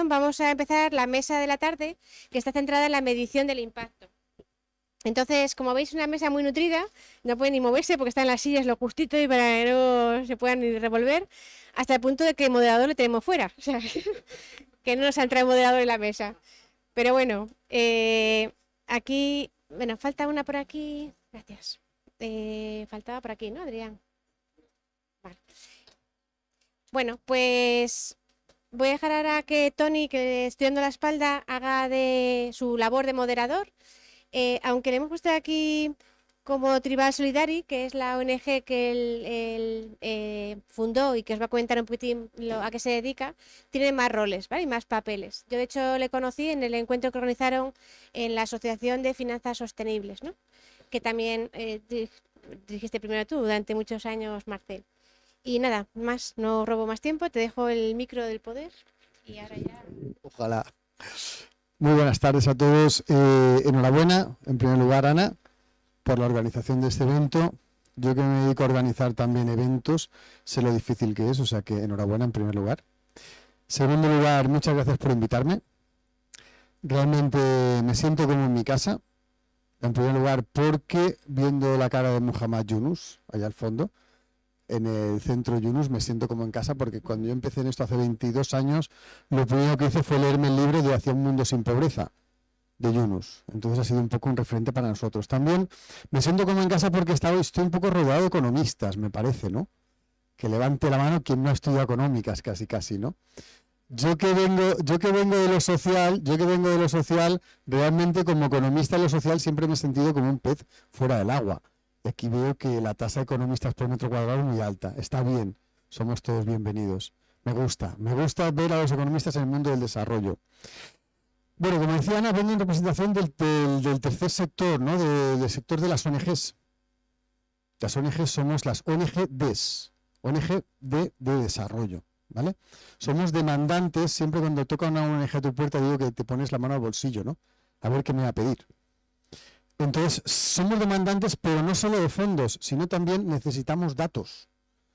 continuación vamos a empezar la mesa de la tarde, que está centrada en la medición del impacto. Entonces, como veis, una mesa muy nutrida, no puede ni moverse porque están las sillas lo justito y para que no se puedan ni revolver, hasta el punto de que el moderador le tenemos fuera. O sea, que no nos ha entrado el moderador en la mesa. Pero bueno, aquí, bueno, falta una por aquí. Gracias. Faltaba por aquí, ¿no, Adrián? Vale. Bueno, pues voy a dejar ahora que Tony, que estoy dando la espalda, haga de su labor de moderador. Aunque le hemos puesto aquí como Tribal Solidari, que es la ONG que él fundó y que os va a comentar un poquitín a qué se dedica, tiene más roles, ¿vale? Y más papeles. Yo, de hecho, le conocí en el encuentro que organizaron en la Asociación de Finanzas Sostenibles, ¿no? Que también dirigiste primero tú durante muchos años, Marcel. Y nada, más, no robo más tiempo, te dejo el micro del poder y ahora ya... Ojalá. Muy buenas tardes a todos. Enhorabuena, en primer lugar, Ana, por la organización de este evento. Yo que me dedico a organizar también eventos, sé lo difícil que es, o sea que enhorabuena en primer lugar. Segundo lugar, muchas gracias por invitarme. Realmente me siento como en mi casa. En primer lugar, porque viendo la cara de Muhammad Yunus, allá al fondo, en el centro Yunus, me siento como en casa, porque cuando yo empecé en esto hace 22 años, lo primero que hice fue leerme el libro de Hacia un mundo sin pobreza, de Yunus. Entonces ha sido un poco un referente para nosotros. También me siento como en casa porque estoy un poco rodeado de economistas, me parece, ¿no? Que levante la mano quien no ha estudiado económicas, casi, ¿no? Yo que vengo de lo social, realmente como economista de lo social siempre me he sentido como un pez fuera del agua. Y aquí veo que la tasa de economistas por metro cuadrado es muy alta. Está bien, somos todos bienvenidos. Me gusta ver a los economistas en el mundo del desarrollo. Bueno, como decía Ana, vengo en representación del tercer sector, ¿no? Del sector de las ONGs. Las ONGs somos las ONG-DES, ONG de desarrollo, ¿vale? Somos demandantes, siempre cuando toca una ONG a tu puerta digo que te pones la mano al bolsillo, ¿no? A ver qué me va a pedir. Entonces, somos demandantes, pero no solo de fondos, sino también necesitamos datos,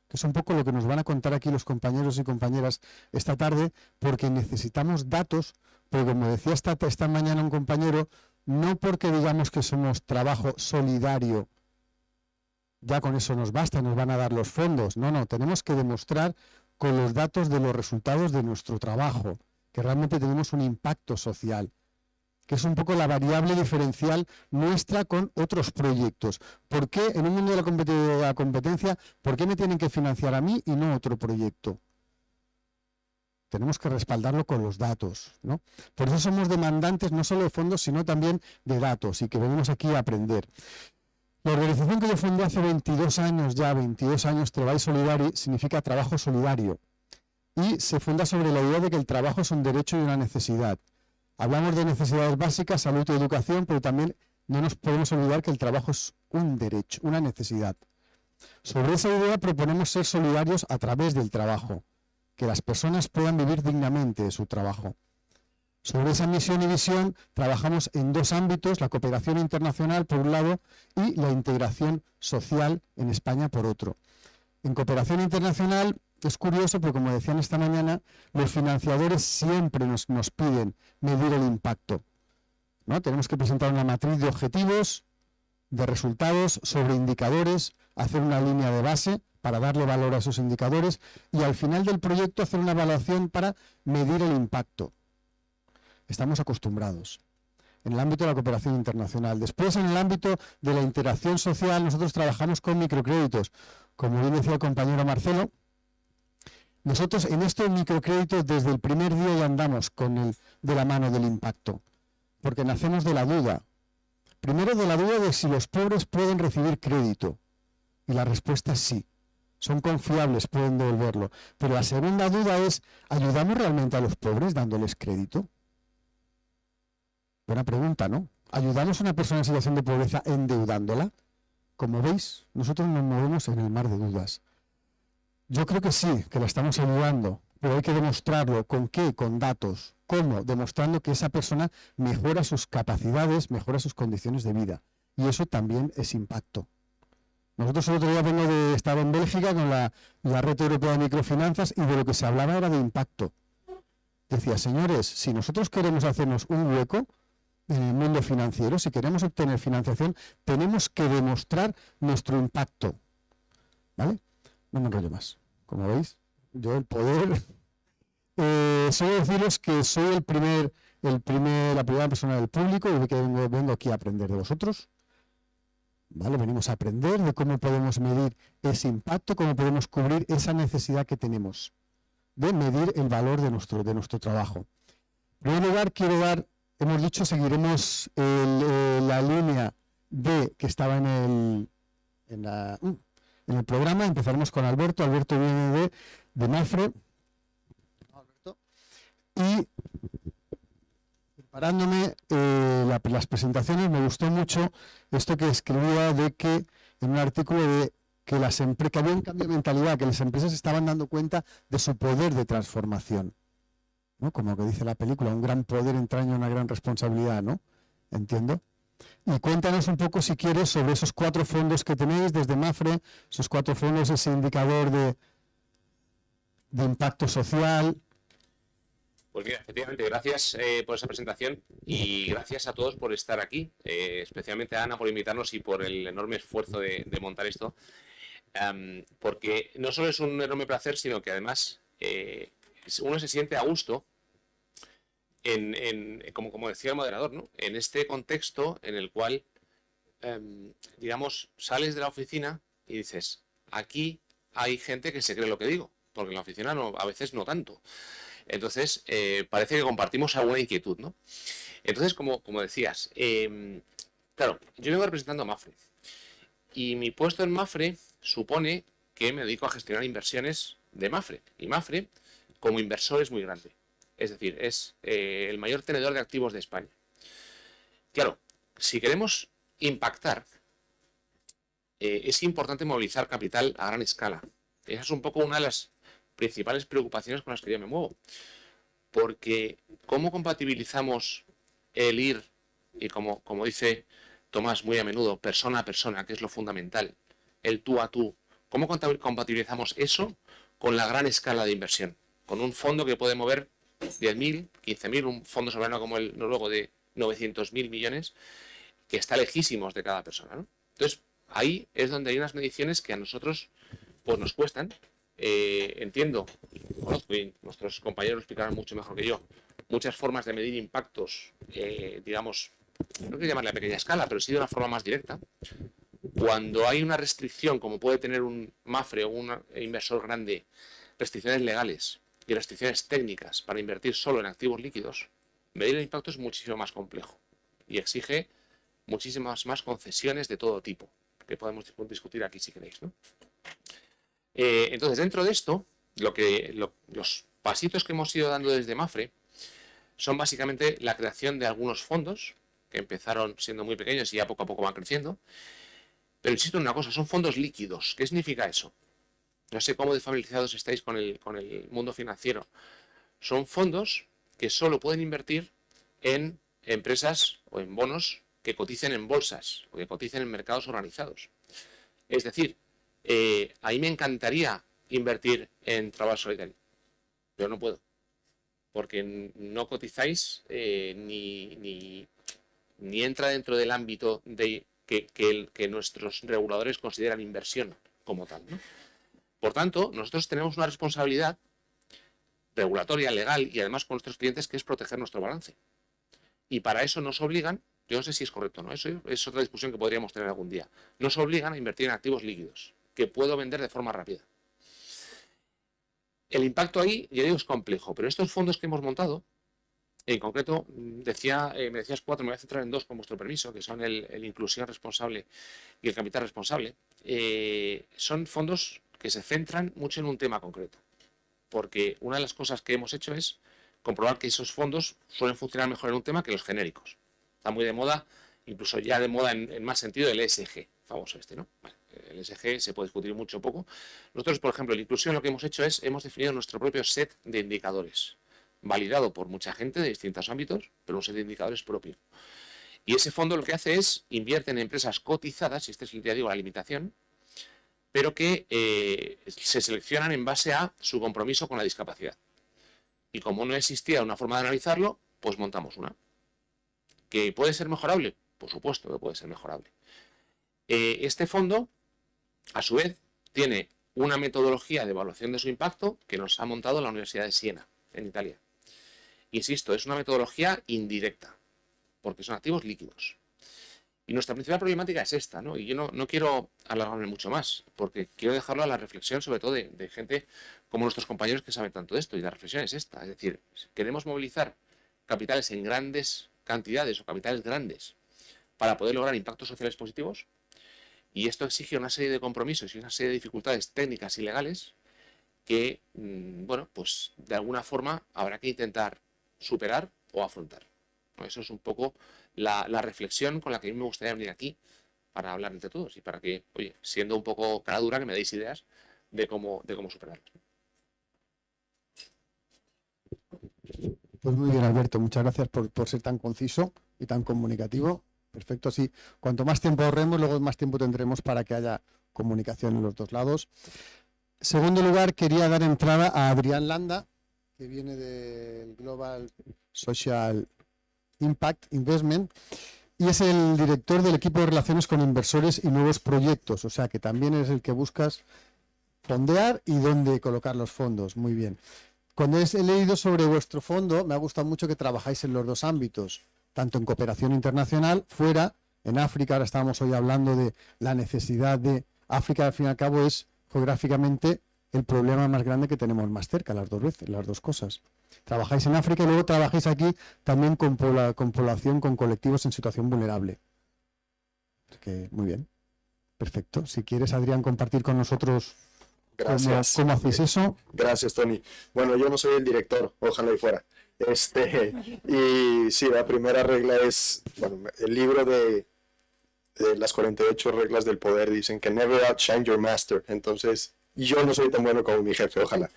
que es un poco lo que nos van a contar aquí los compañeros y compañeras esta tarde, porque necesitamos datos, pero como decía esta mañana un compañero, no porque digamos que somos trabajo solidario, ya con eso nos basta, nos van a dar los fondos. No, tenemos que demostrar con los datos de los resultados de nuestro trabajo, que realmente tenemos un impacto social, que es un poco la variable diferencial nuestra con otros proyectos. ¿Por qué en un mundo de la competencia, por qué me tienen que financiar a mí y no otro proyecto? Tenemos que respaldarlo con los datos, ¿no? Por eso somos demandantes no solo de fondos, sino también de datos, y que venimos aquí a aprender. La organización que yo fundé hace 22 años, Treball Solidari, significa trabajo solidario. Y se funda sobre la idea de que el trabajo es un derecho y una necesidad. Hablamos de necesidades básicas, salud y educación, pero también no nos podemos olvidar que el trabajo es un derecho, una necesidad. Sobre esa idea proponemos ser solidarios a través del trabajo, que las personas puedan vivir dignamente de su trabajo. Sobre esa misión y visión trabajamos en dos ámbitos, la cooperación internacional por un lado y la integración social en España por otro. En cooperación internacional es curioso porque, como decían esta mañana, los financiadores siempre nos piden medir el impacto, ¿no? Tenemos que presentar una matriz de objetivos, de resultados, sobre indicadores, hacer una línea de base para darle valor a esos indicadores y al final del proyecto hacer una evaluación para medir el impacto. Estamos acostumbrados en el ámbito de la cooperación internacional. Después, en el ámbito de la interacción social, nosotros trabajamos con microcréditos. Como bien decía el compañero Marcelo, nosotros en estos microcréditos desde el primer día ya andamos de la mano del impacto, porque nacemos de la duda. Primero de la duda de si los pobres pueden recibir crédito, y la respuesta es sí. Son confiables, pueden devolverlo. Pero la segunda duda es, ¿ayudamos realmente a los pobres dándoles crédito? Buena pregunta, ¿no? ¿Ayudamos a una persona en situación de pobreza endeudándola? Como veis, nosotros nos movemos en el mar de dudas. Yo creo que sí, que la estamos ayudando, pero hay que demostrarlo. ¿Con qué? Con datos. ¿Cómo? Demostrando que esa persona mejora sus capacidades, mejora sus condiciones de vida. Y eso también es impacto. Nosotros el otro día vengo de estar en Bélgica con la Red Europea de Microfinanzas y de lo que se hablaba era de impacto. decía, señores, si nosotros queremos hacernos un hueco en el mundo financiero, si queremos obtener financiación, tenemos que demostrar nuestro impacto. ¿Vale? No me enrollo más. Como veis, yo el poder... solo deciros que soy la primera persona del público y que vengo aquí a aprender de vosotros. ¿Vale? Venimos a aprender de cómo podemos medir ese impacto, cómo podemos cubrir esa necesidad que tenemos de medir el valor de nuestro trabajo. En primer lugar, hemos dicho, seguiremos la línea D que estaba en el programa. Empezaremos con Alberto. Alberto viene de Mapfre. Y preparándome las presentaciones, me gustó mucho esto que escribía de que en un artículo de que había un cambio de mentalidad, que las empresas estaban dando cuenta de su poder de transformación, ¿no? Como que dice la película, un gran poder entraña una gran responsabilidad, ¿no? Entiendo. Y cuéntanos un poco, si quieres, sobre esos 4 fondos que tenéis desde Mapfre, esos 4 fondos, ese indicador de impacto social. Pues mira, efectivamente, gracias por esa presentación y gracias a todos por estar aquí, especialmente a Ana por invitarnos y por el enorme esfuerzo de montar esto, porque no solo es un enorme placer, sino que además uno se siente a gusto, como decía el moderador, ¿no? En este contexto en el cual, digamos, sales de la oficina y dices, aquí hay gente que se cree lo que digo, porque en la oficina a veces no tanto. Entonces, parece que compartimos alguna inquietud, ¿no? Entonces, como decías, claro, yo vengo representando a Mapfre y mi puesto en Mapfre supone que me dedico a gestionar inversiones de Mapfre. Y Mapfre, como inversor, es muy grande. Es decir, es el mayor tenedor de activos de España. Claro, si queremos impactar, es importante movilizar capital a gran escala. Esa es un poco una de las principales preocupaciones con las que yo me muevo, porque ¿cómo compatibilizamos el ir, y como dice Tomás muy a menudo, persona a persona, que es lo fundamental, el tú a tú, cómo compatibilizamos eso con la gran escala de inversión, con un fondo que puede mover 10.000, 15.000, un fondo soberano como el noruego de 900.000 millones, que está lejísimos de cada persona, ¿no? Entonces, ahí es donde hay unas mediciones que a nosotros pues nos cuestan. Entiendo, conozco y nuestros compañeros lo explicarán mucho mejor que yo, muchas formas de medir impactos, digamos, no quiero llamarle a pequeña escala, pero sí de una forma más directa. Cuando hay una restricción, como puede tener un Mapfre o un inversor grande, restricciones legales y restricciones técnicas para invertir solo en activos líquidos, medir el impacto es muchísimo más complejo y exige muchísimas más concesiones de todo tipo, que podemos discutir aquí si queréis, ¿no? Entonces, dentro de esto, los pasitos que hemos ido dando desde Mapfre son básicamente la creación de algunos fondos que empezaron siendo muy pequeños y ya poco a poco van creciendo. Pero insisto en una cosa, son fondos líquidos. ¿Qué significa eso? No sé cómo familiarizados estáis con el mundo financiero. Son fondos que solo pueden invertir en empresas o en bonos que coticen en bolsas o que coticen en mercados organizados. Es decir, ahí me encantaría invertir en Trabal Solidari, pero no puedo, porque no cotizáis ni entra dentro del ámbito de que nuestros reguladores consideran inversión como tal, ¿no? Por tanto, nosotros tenemos una responsabilidad regulatoria, legal y además con nuestros clientes, que es proteger nuestro balance. Y para eso nos obligan, yo no sé si es correcto o no, eso es otra discusión que podríamos tener algún día, nos obligan a invertir en activos líquidos que puedo vender de forma rápida. El impacto ahí, yo digo, es complejo, pero estos fondos que hemos montado, en concreto, me decías 4, me voy a centrar en 2 con vuestro permiso, que son el Inclusión Responsable y el Capital Responsable, son fondos que se centran mucho en un tema concreto, porque una de las cosas que hemos hecho es comprobar que esos fondos suelen funcionar mejor en un tema que los genéricos. Está muy de moda, incluso ya de moda en más sentido, el ESG, famoso este, ¿no? Vale. El ESG se puede discutir mucho o poco. Nosotros, por ejemplo, en la inclusión lo que hemos hecho es, hemos definido nuestro propio set de indicadores, validado por mucha gente de distintos ámbitos, pero un set de indicadores propio. Y ese fondo lo que hace es, invierte en empresas cotizadas, y este es, ya digo, la limitación, pero que se seleccionan en base a su compromiso con la discapacidad. Y como no existía una forma de analizarlo, pues montamos una. ¿Que puede ser mejorable? Por supuesto que puede ser mejorable. Este fondo, a su vez, tiene una metodología de evaluación de su impacto que nos ha montado la Universidad de Siena, en Italia. Insisto, es una metodología indirecta, porque son activos líquidos. Y nuestra principal problemática es esta, ¿no? Y yo no quiero alargarme mucho más, porque quiero dejarlo a la reflexión, sobre todo de gente como nuestros compañeros que saben tanto de esto. Y la reflexión es esta, es decir, queremos movilizar capitales en grandes cantidades o capitales grandes para poder lograr impactos sociales positivos. Y esto exige una serie de compromisos y una serie de dificultades técnicas y legales que, bueno, pues de alguna forma habrá que intentar superar o afrontar. Eso es un poco la reflexión con la que a mí me gustaría venir aquí para hablar entre todos y para que, oye, siendo un poco cara dura, que me deis ideas de cómo superarlo. Pues muy bien, Alberto, muchas gracias por ser tan conciso y tan comunicativo. Perfecto, sí. Cuanto más tiempo ahorremos, luego más tiempo tendremos para que haya comunicación en los dos lados. En segundo lugar, quería dar entrada a Adrián Landa, que viene del Global Social Impact Investment y es el director del equipo de relaciones con inversores y nuevos proyectos, o sea que también es el que buscas fondear y dónde colocar los fondos. Muy bien. Cuando he leído sobre vuestro fondo, me ha gustado mucho que trabajáis en los dos ámbitos, tanto en cooperación internacional, fuera, en África. Ahora estábamos hoy hablando de la necesidad de África, al fin y al cabo es geográficamente el problema más grande que tenemos más cerca, las dos veces, las dos cosas. Trabajáis en África y luego trabajáis aquí también con población, con colectivos en situación vulnerable. Muy bien, perfecto. Si quieres, Adrián, compartir con nosotros cómo hacéis eso. Gracias, Tony. Bueno, yo no soy el director, ojalá y fuera. Y sí, la primera regla es, bueno, el libro de las 48 reglas del poder dicen que never outshine your master. Entonces, yo no soy tan bueno como mi jefe, ojalá.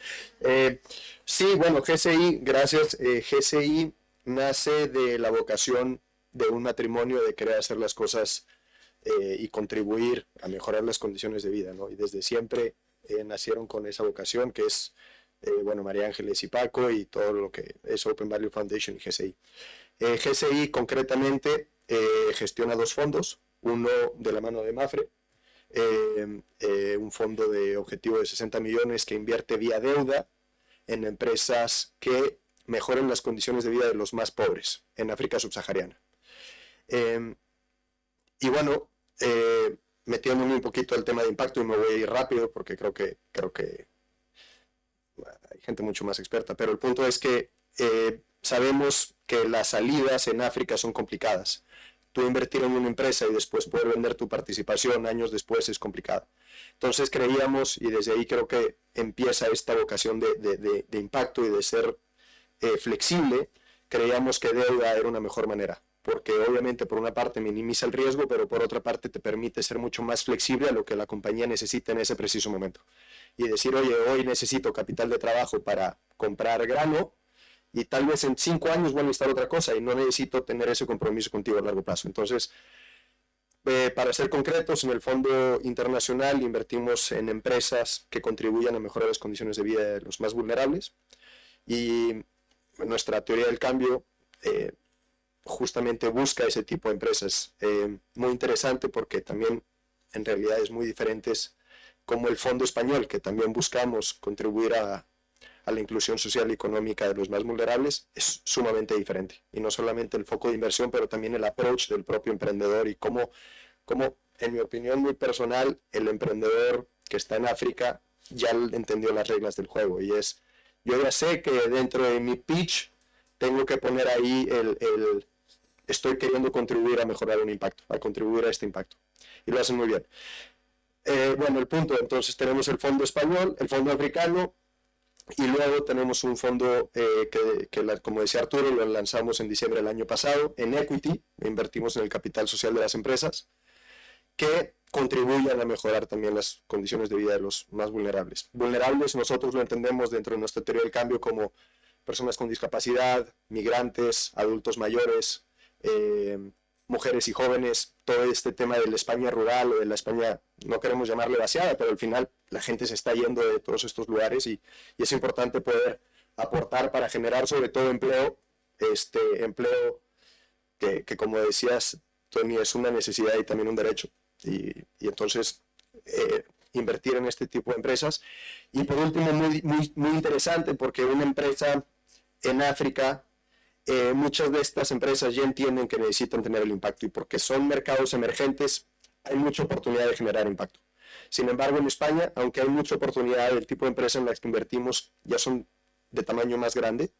Sí, bueno, GCI, gracias. GCI nace de la vocación de un matrimonio de querer hacer las cosas y contribuir a mejorar las condiciones de vida, ¿no? Y desde siempre nacieron con esa vocación que es, bueno, María Ángeles y Paco y todo lo que es Open Value Foundation y GCI. GCI concretamente gestiona dos fondos, uno de la mano de Mapfre, un fondo de objetivo de 60 millones que invierte vía deuda en empresas que mejoren las condiciones de vida de los más pobres en África subsahariana. Y bueno, metiéndome un poquito al tema de impacto, y me voy a ir rápido porque creo que hay gente mucho más experta, pero el punto es que sabemos que las salidas en África son complicadas. Tú invertir en una empresa y después poder vender tu participación años después es complicado. Entonces creíamos, y desde ahí creo que empieza esta vocación de impacto y de ser flexible, creíamos que deuda era una mejor manera, porque obviamente por una parte minimiza el riesgo, pero por otra parte te permite ser mucho más flexible a lo que la compañía necesita en ese preciso momento. Y decir, oye, hoy necesito capital de trabajo para comprar grano, y tal vez en 5 años voy a necesitar otra cosa y no necesito tener ese compromiso contigo a largo plazo. Entonces, para ser concretos, en el Fondo Internacional invertimos en empresas que contribuyan a mejorar las condiciones de vida de los más vulnerables, y nuestra teoría del cambio justamente busca ese tipo de empresas. Muy interesante porque también en realidades muy diferentes, como el Fondo Español, que también buscamos contribuir a la inclusión social y económica de los más vulnerables, es sumamente diferente. Y no solamente el foco de inversión, pero también el approach del propio emprendedor y cómo, en mi opinión muy personal, el emprendedor que está en África ya entendió las reglas del juego. Y es, yo ya sé que dentro de mi pitch tengo que poner ahí estoy queriendo contribuir a mejorar un impacto, a contribuir a este impacto. Y lo hacen muy bien. Bueno, el punto, entonces tenemos el fondo español, el fondo africano, y luego tenemos un fondo como decía Arturo, lo lanzamos en diciembre del año pasado, en equity, invertimos en el capital social de las empresas, que contribuyan a mejorar también las condiciones de vida de los más vulnerables. Vulnerables nosotros lo entendemos dentro de nuestra teoría del cambio como personas con discapacidad, migrantes, adultos mayores, mujeres y jóvenes, todo este tema de la España rural o de la España, no queremos llamarle vaciada, pero al final la gente se está yendo de todos estos lugares y es importante poder aportar para generar sobre todo empleo, empleo que como decías, Tony, es una necesidad y también un derecho. Y entonces invertir en este tipo de empresas. Y por último, muy interesante, porque una empresa en África, muchas de estas empresas ya entienden que necesitan tener el impacto, y porque son mercados emergentes, hay mucha oportunidad de generar impacto. Sin embargo, en España, aunque hay mucha oportunidad, el tipo de empresa en las que invertimos ya son de tamaño más grande,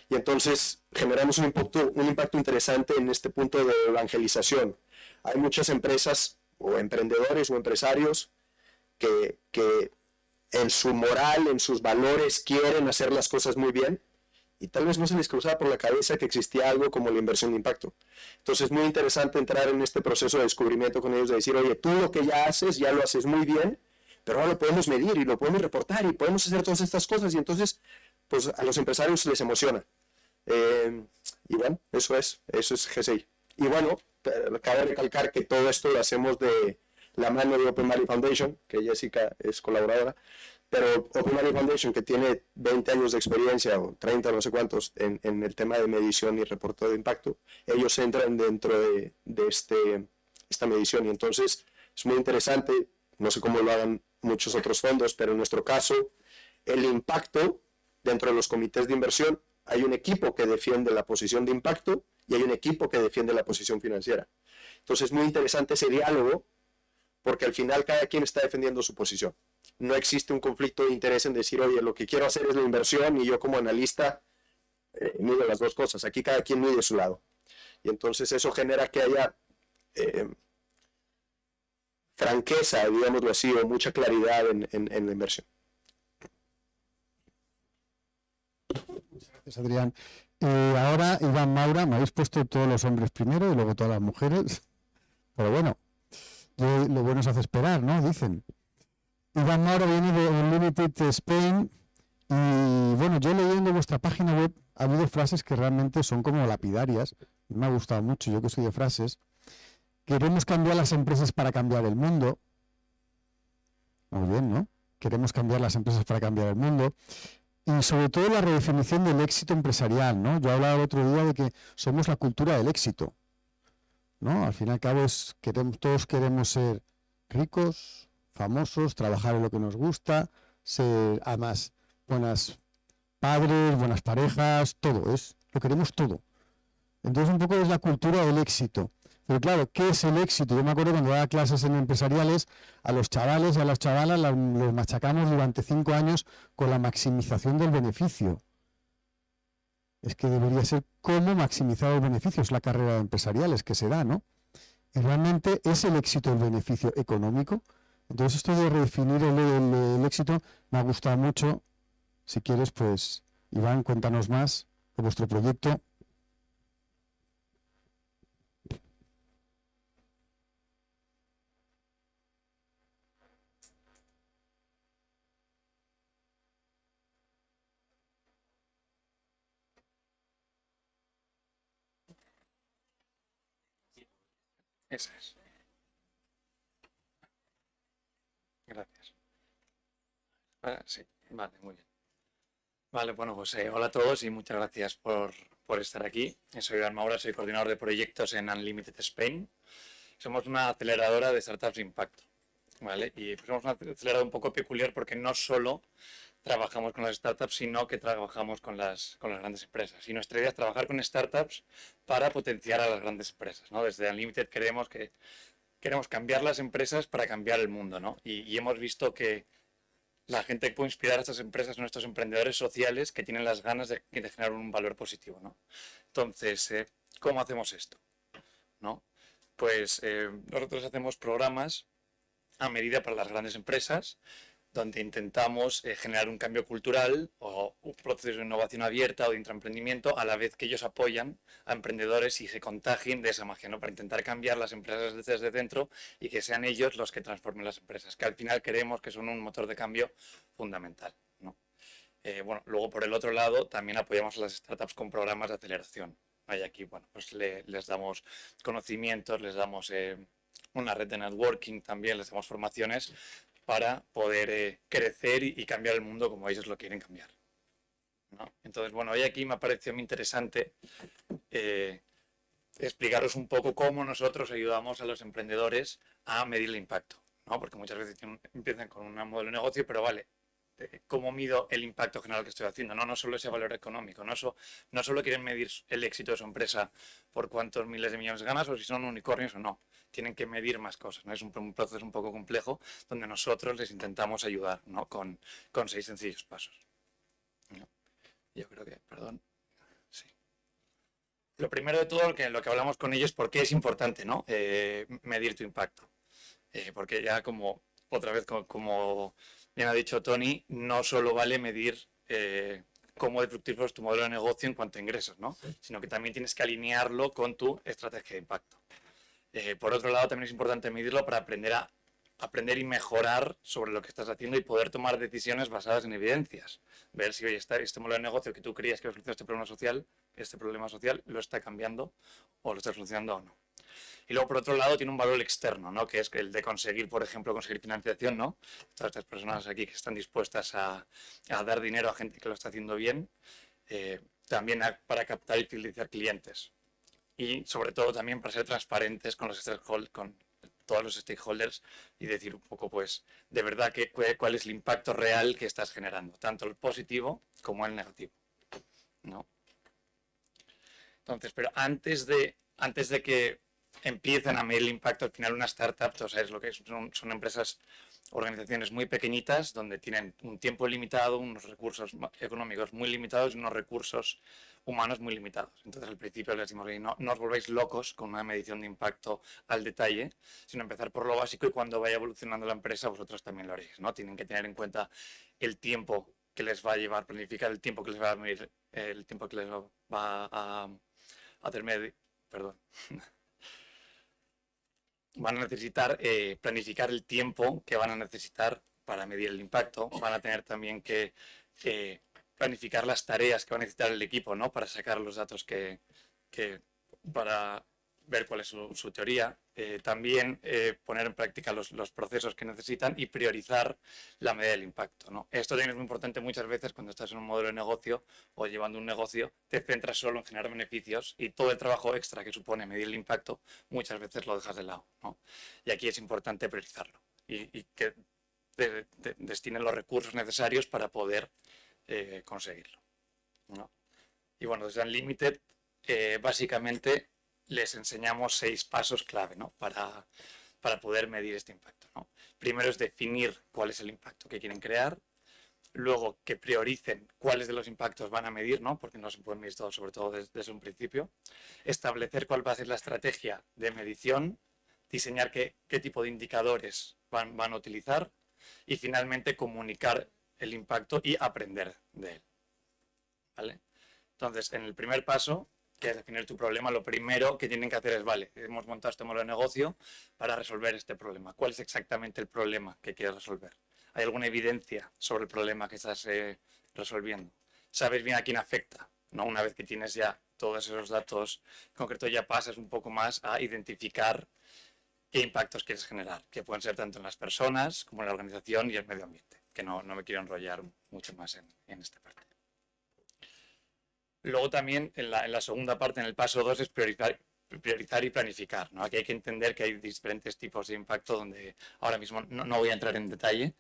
y entonces generamos un impacto interesante en este punto de evangelización. Hay muchas empresas o emprendedores o empresarios que en su moral, en sus valores, quieren hacer las cosas muy bien, y tal vez no se les cruzaba por la cabeza que existía algo como la inversión de impacto. Entonces es muy interesante entrar en este proceso de descubrimiento con ellos, de decir, oye, tú lo que ya lo haces muy bien, pero ahora lo podemos medir y lo podemos reportar y podemos hacer todas estas cosas, y entonces pues a los empresarios les emociona. Y bueno, eso es GSI. Y bueno, cabe recalcar que todo esto lo hacemos de la mano de Open Valley Foundation, que Jessica es colaboradora, pero Open Valley Foundation, que tiene 20 años de experiencia, o 30, no sé cuántos, en el tema de medición y reporte de impacto, ellos entran dentro de esta medición, y entonces es muy interesante. No sé cómo lo hagan muchos otros fondos, pero en nuestro caso, el impacto dentro de los comités de inversión, hay un equipo que defiende la posición de impacto y hay un equipo que defiende la posición financiera. Entonces es muy interesante ese diálogo, porque al final cada quien está defendiendo su posición. No existe un conflicto de interés en decir, oye, lo que quiero hacer es la inversión y yo como analista mido las dos cosas. Aquí cada quien mide su lado. Y entonces eso genera que haya franqueza, digámoslo así, o mucha claridad en la inversión. Gracias, Adrián. Ahora, Iván, Maura, me habéis puesto todos los hombres primero y luego todas las mujeres. Pero bueno, lo bueno se hace esperar, ¿no? Dicen. Iván Maura viene de Unlimited Spain y bueno, yo leyendo vuestra página web ha habido frases que realmente son como lapidarias. Me ha gustado mucho, yo que soy de frases. Queremos cambiar las empresas para cambiar el mundo. Muy bien, ¿no? Queremos cambiar las empresas para cambiar el mundo. Y sobre todo la redefinición del éxito empresarial, ¿no? Yo hablaba el otro día de que somos la cultura del éxito, ¿no? Al fin y al cabo todos queremos ser ricos, famosos, trabajar en lo que nos gusta, ser además buenas padres, buenas parejas, lo queremos todo. Entonces un poco es la cultura del éxito. Pero claro, ¿qué es el éxito? Yo me acuerdo cuando daba clases en empresariales, a los chavales y a las chavalas los machacamos durante 5 años con la maximización del beneficio. Es que debería ser cómo maximizar el beneficio, es la carrera de empresariales que se da, ¿no? Y realmente es el éxito el beneficio económico. Entonces esto de redefinir el éxito me ha gustado mucho. Si quieres, pues, Iván, cuéntanos más de vuestro proyecto. Esa es. Gracias. Sí, vale, muy bien. Vale, bueno, pues hola a todos y muchas gracias por estar aquí. Soy Iván Maura, soy coordinador de proyectos en Unlimited Spain. Somos una aceleradora de startups de impacto, ¿vale? Y pues somos una aceleradora un poco peculiar porque no solo trabajamos con las startups, sino que trabajamos con las grandes empresas. Y nuestra idea es trabajar con startups para potenciar a las grandes empresas, ¿no? Desde Unlimited queremos cambiar las empresas para cambiar el mundo, ¿no? Y hemos visto que la gente que puede inspirar a estas empresas son estos emprendedores sociales que tienen las ganas de generar un valor positivo, ¿no? Entonces, ¿cómo hacemos esto? ¿No? Pues nosotros hacemos programas a medida para las grandes empresas, donde intentamos generar un cambio cultural o un proceso de innovación abierta o de intraemprendimiento a la vez que ellos apoyan a emprendedores y se contagien de esa magia, ¿no? Para intentar cambiar las empresas desde dentro y que sean ellos los que transformen las empresas, que al final creemos que son un motor de cambio fundamental, ¿no? Bueno, luego por el otro lado también apoyamos a las startups con programas de aceleración. Y aquí, bueno, pues les damos conocimientos, les damos una red de networking también, les damos formaciones para poder crecer y cambiar el mundo como ellos lo quieren cambiar. ¿no? Entonces, bueno, hoy aquí me ha parecido muy interesante explicaros un poco cómo nosotros ayudamos a los emprendedores a medir el impacto, ¿no? Porque muchas veces empiezan con un modelo de negocio, pero vale, ¿cómo mido el impacto general que estoy haciendo? No solo ese valor económico, no solo quieren medir el éxito de su empresa por cuántos miles de millones ganas o si son unicornios o no. Tienen que medir más cosas, ¿no? Es un proceso un poco complejo donde nosotros les intentamos ayudar, ¿no? Con 6 sencillos pasos, ¿no? Yo creo que, perdón, sí. Lo primero de todo, lo que hablamos con ellos, por qué es importante, ¿no? Medir tu impacto. Porque ya otra vez, como bien ha dicho Tony, no solo vale medir cómo de fructífero es tu modelo de negocio en cuanto a ingresos, ¿no? Sino que también tienes que alinearlo con tu estrategia de impacto. Por otro lado, también es importante medirlo para aprender y mejorar sobre lo que estás haciendo y poder tomar decisiones basadas en evidencias. Ver si, oye, este modelo de negocio que tú creías que iba a solucionar este problema social, lo está cambiando o lo está solucionando o no. Y luego, por otro lado, tiene un valor externo, ¿no? Que es el de conseguir, por ejemplo, conseguir financiación, ¿no? Todas estas personas aquí que están dispuestas a dar dinero a gente que lo está haciendo bien, también para captar y fidelizar clientes. Y, sobre todo, también para ser transparentes con todos los stakeholders y decir un poco, pues, de verdad cuál es el impacto real que estás generando, tanto el positivo como el negativo, ¿no? Entonces, pero antes de que empiecen a medir el impacto, al final una startup, o sea, es lo que son empresas, organizaciones muy pequeñitas donde tienen un tiempo limitado, unos recursos económicos muy limitados y unos recursos humanos muy limitados. Entonces al principio les decimos, no os volváis locos con una medición de impacto al detalle, sino empezar por lo básico y cuando vaya evolucionando la empresa vosotros también lo haréis, ¿no? Tienen que tener en cuenta el tiempo que les va a llevar, planificar el tiempo que les va a medir, el tiempo que les va a hacer medir, perdón. Van a necesitar planificar el tiempo que van a necesitar para medir el impacto. Van a tener también que planificar las tareas que va a necesitar el equipo, ¿no? Para sacar los datos para ver cuál es su teoría. También poner en práctica los procesos que necesitan y priorizar la medida del impacto, ¿no? Esto también es muy importante muchas veces cuando estás en un modelo de negocio o llevando un negocio, te centras solo en generar beneficios y todo el trabajo extra que supone medir el impacto muchas veces lo dejas de lado, ¿no? Y aquí es importante priorizarlo y que destinen los recursos necesarios para poder conseguirlo, ¿no? Y bueno, desde Unlimited básicamente les enseñamos 6 pasos clave, ¿no? para poder medir este impacto, ¿no? Primero es definir cuál es el impacto que quieren crear, luego que prioricen cuáles de los impactos van a medir, ¿no? Porque no se pueden medir todos, sobre todo desde un principio, establecer cuál va a ser la estrategia de medición, diseñar qué tipo de indicadores van a utilizar y finalmente comunicar el impacto y aprender de él, ¿vale? Entonces, en el primer paso, que es definir tu problema, lo primero que tienen que hacer es, vale, hemos montado este modelo de negocio para resolver este problema. ¿Cuál es exactamente el problema que quieres resolver? ¿Hay alguna evidencia sobre el problema que estás resolviendo? ¿Sabes bien a quién afecta? ¿No? Una vez que tienes ya todos esos datos concretos, ya pasas un poco más a identificar qué impactos quieres generar, que pueden ser tanto en las personas como en la organización y el medio ambiente, que no me quiero enrollar mucho más en esta parte. Luego también en la segunda parte, en el paso 2, es priorizar y planificar, ¿no? Aquí hay que entender que hay diferentes tipos de impacto donde ahora mismo no voy a entrar en detalle,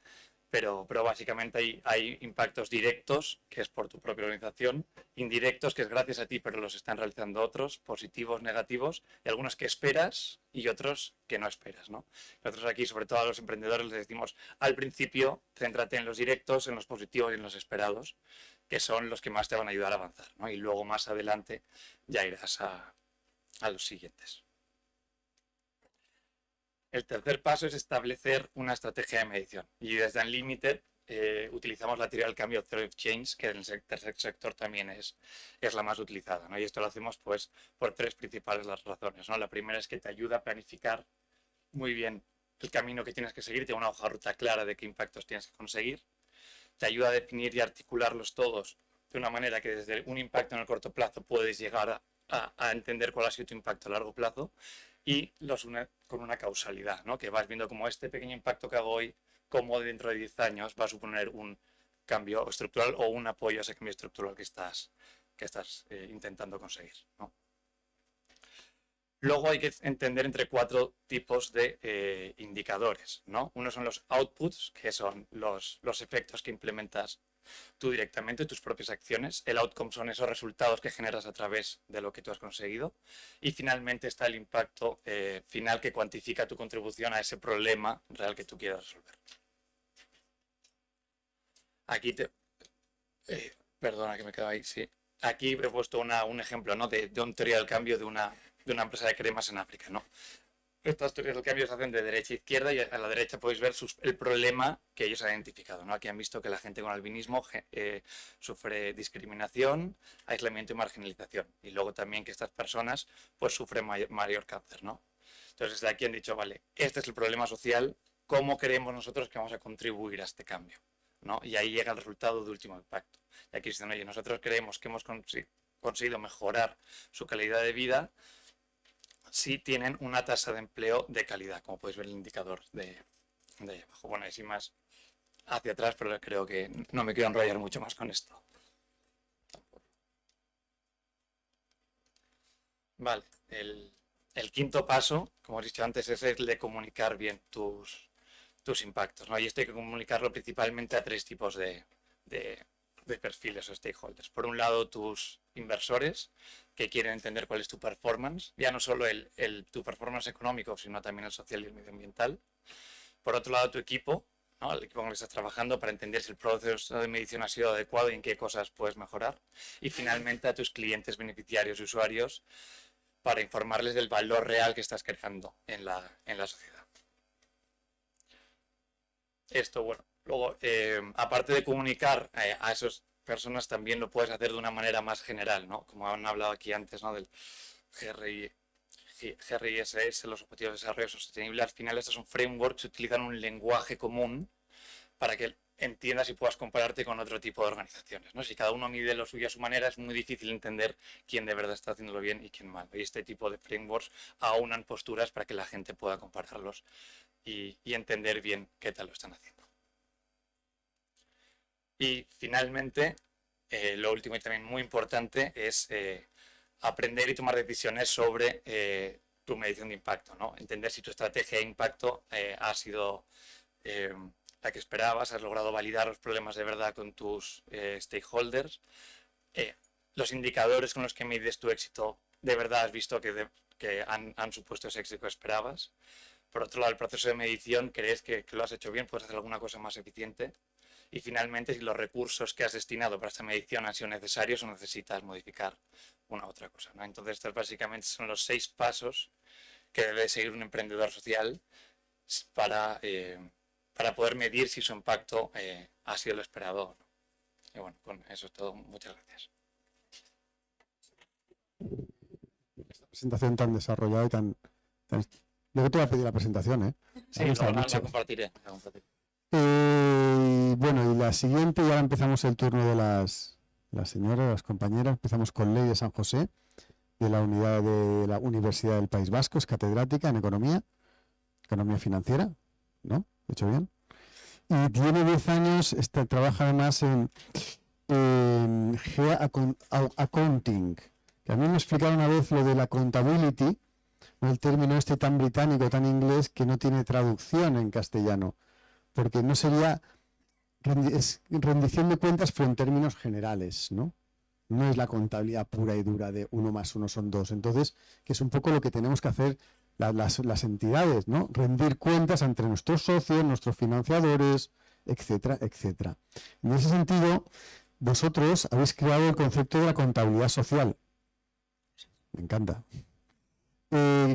pero básicamente hay impactos directos, que es por tu propia organización, indirectos, que es gracias a ti, pero los están realizando otros, positivos, negativos, y algunos que esperas y otros que no esperas, ¿no? Nosotros aquí, sobre todo a los emprendedores, les decimos al principio, céntrate en los directos, en los positivos y en los esperados, que son los que más te van a ayudar a avanzar, ¿no? Y luego más adelante ya irás a los siguientes. El tercer paso es establecer una estrategia de medición. Y desde Unlimited utilizamos la teoría del cambio Theory of Change, que en el tercer sector también es la más utilizada, ¿no? Y esto lo hacemos pues por 3 principales razones, ¿no? La primera es que te ayuda a planificar muy bien el camino que tienes que seguir, te da una hoja de ruta clara de qué impactos tienes que conseguir. Te ayuda a definir y articularlos todos de una manera que desde un impacto en el corto plazo puedes llegar a entender cuál ha sido tu impacto a largo plazo y los une con una causalidad, ¿no? Que vas viendo como este pequeño impacto que hago hoy, como dentro de 10 años va a suponer un cambio estructural o un apoyo a ese cambio estructural que estás intentando conseguir, ¿no? Luego hay que entender entre 4 tipos de indicadores, ¿no? Uno son los outputs, que son los efectos que implementas tú directamente, tus propias acciones. El outcome son esos resultados que generas a través de lo que tú has conseguido. Y finalmente está el impacto final, que cuantifica tu contribución a ese problema real que tú quieras resolver. Aquí perdona que me quedo ahí, sí. Aquí he puesto un ejemplo, ¿no? de una teoría del cambio de una empresa de cremas en África, ¿no? Estas teorías del cambio se hacen de derecha a izquierda y a la derecha podéis ver el problema que ellos han identificado, ¿no? Aquí han visto que la gente con albinismo sufre discriminación, aislamiento y marginalización. Y luego también que estas personas pues sufren mayor cáncer, ¿no? Entonces desde aquí han dicho, vale, este es el problema social, ¿cómo creemos nosotros que vamos a contribuir a este cambio? ¿No? Y ahí llega el resultado de último impacto. Y aquí dicen, oye, nosotros creemos que hemos conseguido mejorar su calidad de vida si tienen una tasa de empleo de calidad, como podéis ver el indicador de abajo. Bueno, y sin más hacia atrás, pero creo que no me quiero enrollar mucho más con esto. Vale, el quinto paso, como os he dicho antes, es el de comunicar bien tus impactos, ¿no? Y esto hay que comunicarlo principalmente a 3 tipos de perfiles o stakeholders. Por un lado, tus inversores, que quieren entender cuál es tu performance, ya no solo tu performance económico, sino también el social y el medioambiental. Por otro lado, tu equipo, ¿no? El equipo con el que estás trabajando, para entender si el proceso de medición ha sido adecuado y en qué cosas puedes mejorar. Y finalmente a tus clientes, beneficiarios y usuarios, para informarles del valor real que estás creando en la sociedad. Esto, bueno, luego, aparte de comunicar a esas personas, también lo puedes hacer de una manera más general, ¿no? Como han hablado aquí antes, ¿no? Del GRISS, los Objetivos de Desarrollo Sostenible. Al final, estos son frameworks que utilizan un lenguaje común para que entiendas y puedas compararte con otro tipo de organizaciones, ¿no? Si cada uno mide lo suyo a su manera, es muy difícil entender quién de verdad está haciéndolo bien y quién mal. Y este tipo de frameworks aunan posturas para que la gente pueda compararlos y entender bien qué tal lo están haciendo. Y finalmente, lo último y también muy importante es aprender y tomar decisiones sobre tu medición de impacto, ¿no? Entender si tu estrategia de impacto ha sido la que esperabas, has logrado validar los problemas de verdad con tus stakeholders, los indicadores con los que mides tu éxito, de verdad has visto que han supuesto ese éxito que esperabas. Por otro lado, el proceso de medición, ¿crees que lo has hecho bien? ¿Puedes hacer alguna cosa más eficiente? Y finalmente, si los recursos que has destinado para esta medición han sido necesarios o necesitas modificar una u otra cosa, ¿no? Entonces, estos básicamente son los 6 pasos que debe seguir un emprendedor social para poder medir si su impacto ha sido lo esperado o no. Y bueno, con eso es todo. Muchas gracias. Esta presentación tan desarrollada y tan... Luego te voy a pedir la presentación, ¿eh? Sí, la compartiré. Bueno, y la siguiente, y ahora empezamos el turno de las señoras, las compañeras. Empezamos con Ley de San José, de la unidad de la Universidad del País Vasco, es catedrática en Economía Financiera, ¿no? ¿He hecho bien? Y tiene 10 años, trabaja además en GEA Accounting, que a mí me explicaron una vez lo de la accountability, ¿no? El término este tan británico, tan inglés, que no tiene traducción en castellano, porque no sería rendición de cuentas, pero en términos generales, ¿no? No es la contabilidad pura y dura de 1 más 1 son 2. Entonces, que es un poco lo que tenemos que hacer las entidades, ¿no? Rendir cuentas entre nuestros socios, nuestros financiadores, etcétera, etcétera. En ese sentido, vosotros habéis creado el concepto de la contabilidad social. Me encanta.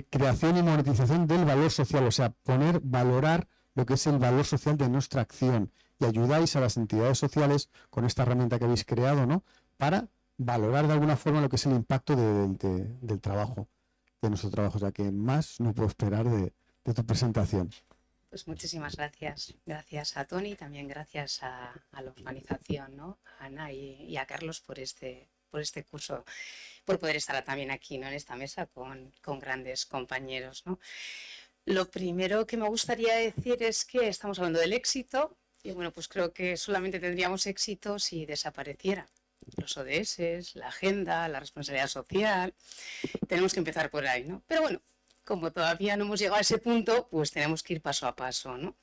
Creación y monetización del valor social, o sea, valorar lo que es el valor social de nuestra acción, y ayudáis a las entidades sociales con esta herramienta que habéis creado, ¿no? Para valorar de alguna forma lo que es el impacto del trabajo, de nuestro trabajo. O sea, que más no puedo esperar de tu presentación. Pues muchísimas gracias. Gracias a Tony, también gracias a la organización, ¿no? A Ana y a Carlos por este curso, por poder estar también aquí, ¿no? En esta mesa con grandes compañeros, ¿no? Lo primero que me gustaría decir es que estamos hablando del éxito Y bueno, pues creo que solamente tendríamos éxito si desapareciera. Los ODS, la agenda, la responsabilidad social, tenemos que empezar por ahí, ¿no? Pero bueno, como todavía no hemos llegado a ese punto, pues tenemos que ir paso a paso, ¿no?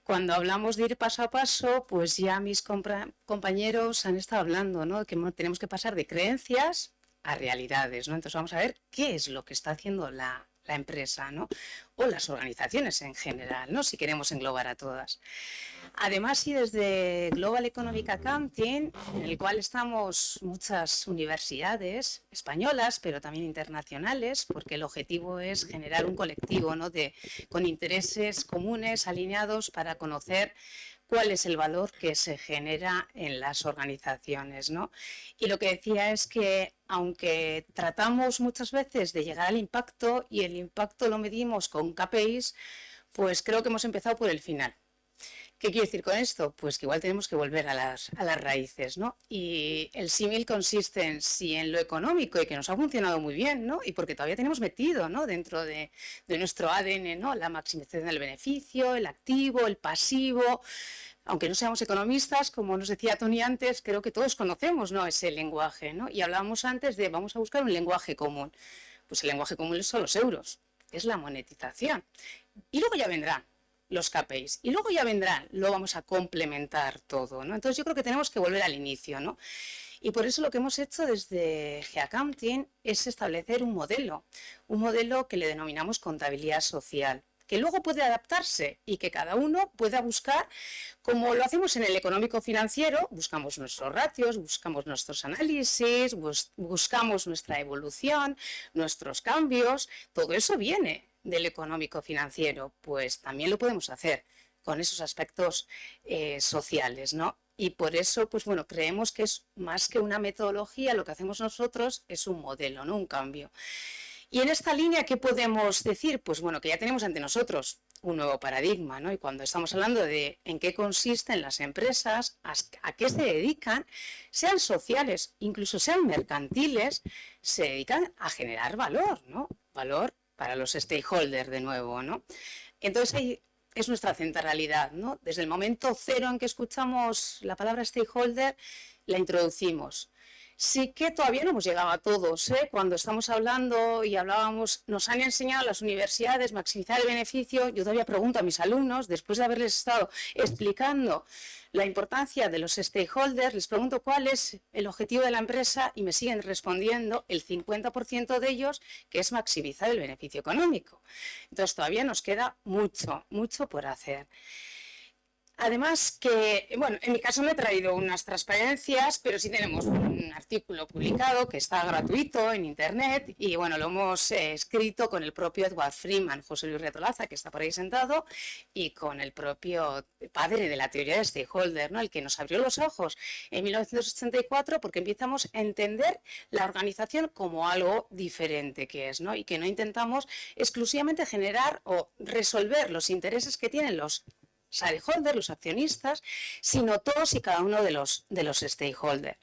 Cuando hablamos de ir paso a paso, pues ya mis compañeros han estado hablando, ¿no? Que tenemos que pasar de creencias a realidades, ¿no? Entonces vamos a ver qué es lo que está haciendo la empresa, ¿no? O las organizaciones en general, ¿no? Si queremos englobar a todas. Además, y desde Global Economic Accounting, en el cual estamos muchas universidades españolas, pero también internacionales, porque el objetivo es generar un colectivo, ¿no? Con intereses comunes, alineados, para conocer cuál es el valor que se genera en las organizaciones, ¿no? Y lo que decía es que aunque tratamos muchas veces de llegar al impacto y el impacto lo medimos con KPIs, pues creo que hemos empezado por el final. ¿Qué quiero decir con esto? Pues que igual tenemos que volver a las raíces, ¿no? Y el símil consiste en si en lo económico, y que nos ha funcionado muy bien, ¿no? Y porque todavía tenemos metido, ¿no? Dentro de nuestro ADN, ¿no? La maximización del beneficio, el activo, el pasivo. Aunque no seamos economistas, como nos decía Tony antes, creo que todos conocemos, ¿no? Ese lenguaje, ¿no? Y hablábamos antes de vamos a buscar un lenguaje común. Pues el lenguaje común son los euros, es la monetización. Y luego ya vendrán los KPIs. Y luego ya vendrán, lo vamos a complementar todo, ¿no? Entonces yo creo que tenemos que volver al inicio, ¿no? Y por eso lo que hemos hecho desde G-Accounting es establecer un modelo que le denominamos contabilidad social, que luego puede adaptarse y que cada uno pueda buscar, como lo hacemos en el económico financiero, buscamos nuestros ratios, buscamos nuestros análisis, buscamos nuestra evolución, nuestros cambios, todo eso viene del económico financiero, pues también lo podemos hacer con esos aspectos sociales, ¿no? Y por eso, pues bueno, creemos que es más que una metodología, lo que hacemos nosotros es un modelo, ¿no? Un cambio. Y en esta línea, ¿qué podemos decir? Pues bueno, que ya tenemos ante nosotros un nuevo paradigma, ¿no? Y cuando estamos hablando de en qué consisten las empresas, a qué se dedican, sean sociales, incluso sean mercantiles, se dedican a generar valor, ¿no? Valor para los stakeholders de nuevo, ¿no? Entonces ahí es nuestra centralidad, ¿no? Desde el momento cero en que escuchamos la palabra stakeholder, la introducimos. Sí que todavía no hemos llegado a todos, ¿eh? Cuando estamos hablando y hablábamos, nos han enseñado a las universidades maximizar el beneficio. Yo todavía pregunto a mis alumnos, después de haberles estado explicando la importancia de los stakeholders, les pregunto cuál es el objetivo de la empresa y me siguen respondiendo el 50% de ellos, que es maximizar el beneficio económico. Entonces todavía nos queda mucho, mucho por hacer. Además que, bueno, en mi caso me he traído unas transparencias, pero sí tenemos un artículo publicado que está gratuito en internet y, bueno, lo hemos escrito con el propio Edward Freeman, José Luis Retolaza, que está por ahí sentado, y con el propio padre de la teoría de stakeholder, ¿no? El que nos abrió los ojos en 1984 porque empezamos a entender la organización como algo diferente que es, ¿no? Y que no intentamos exclusivamente generar o resolver los intereses que tienen los shareholders, los accionistas, sino todos y cada uno de los stakeholders.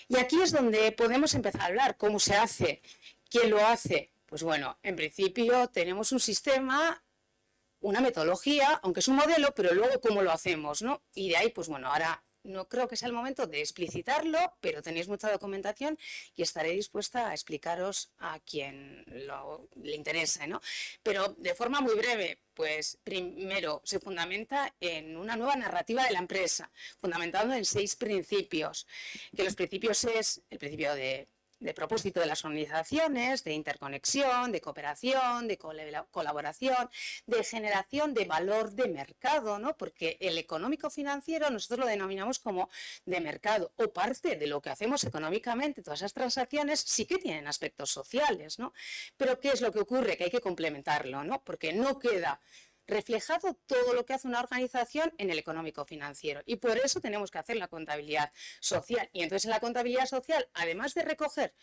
Y aquí es donde podemos empezar a hablar cómo se hace, quién lo hace. Pues bueno, en principio tenemos un sistema, una metodología, aunque es un modelo, pero luego cómo lo hacemos, ¿no? Y de ahí, pues bueno, ahora no creo que sea el momento de explicitarlo, pero tenéis mucha documentación y estaré dispuesta a explicaros a quien le interese, ¿no? Pero de forma muy breve, pues primero se fundamenta en una nueva narrativa de la empresa, fundamentado en 6 principios, que los principios es el principio de propósito de las organizaciones, de interconexión, de cooperación, de colaboración, de generación de valor de mercado, ¿no? Porque el económico financiero nosotros lo denominamos como de mercado o parte de lo que hacemos económicamente, todas esas transacciones sí que tienen aspectos sociales, ¿no? Pero ¿qué es lo que ocurre? Que hay que complementarlo, ¿no? Porque no queda reflejado todo lo que hace una organización en el económico financiero y por eso tenemos que hacer la contabilidad social. Y entonces en la contabilidad social, además de recoger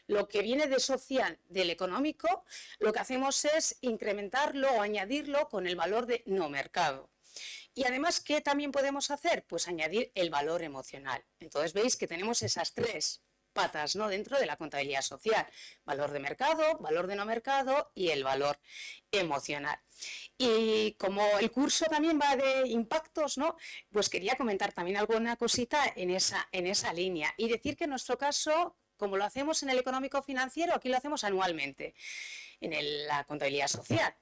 lo que viene de social del económico, lo que hacemos es incrementarlo o añadirlo con el valor de no mercado. Y además, ¿qué también podemos hacer? Pues añadir el valor emocional. Entonces veis que tenemos esas 3 patas, ¿no?, dentro de la contabilidad social: valor de mercado, valor de no mercado y el valor emocional. Y como el curso también va de impactos, ¿no?, pues quería comentar también alguna cosita en esa línea y decir que en nuestro caso, como lo hacemos en el económico financiero, aquí lo hacemos anualmente en la contabilidad social.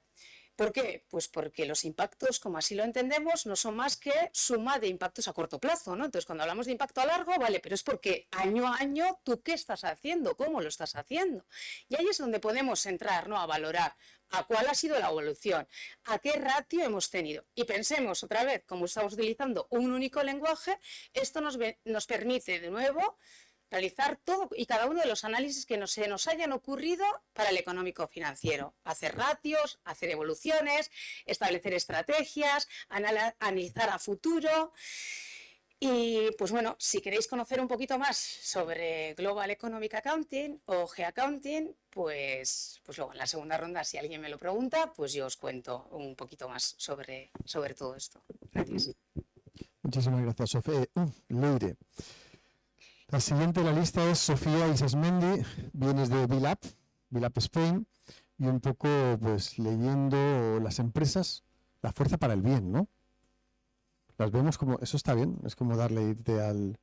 ¿Por qué? Pues porque los impactos, como así lo entendemos, no son más que suma de impactos a corto plazo, ¿no? Entonces, cuando hablamos de impacto a largo, vale, pero es porque año a año tú qué estás haciendo, cómo lo estás haciendo. Y ahí es donde podemos entrar, ¿no?, a valorar a cuál ha sido la evolución, a qué ratio hemos tenido. Y pensemos otra vez, como estamos utilizando un único lenguaje, esto nos permite de nuevo realizar todo y cada uno de los análisis que se nos hayan ocurrido para el económico financiero. Hacer ratios, hacer evoluciones, establecer estrategias, analizar a futuro. Y pues bueno, si queréis conocer un poquito más sobre Global Economic Accounting o G-Accounting, pues luego en la segunda ronda, si alguien me lo pregunta, pues yo os cuento un poquito más sobre todo esto. Gracias. Muchísimas gracias, Sofía. Leire. La siguiente de la lista es Sofía Isasmendi, vienes de Bilap Spain, y un poco pues leyendo las empresas, la fuerza para el bien, ¿no? Las vemos como, eso está bien, es como irte al...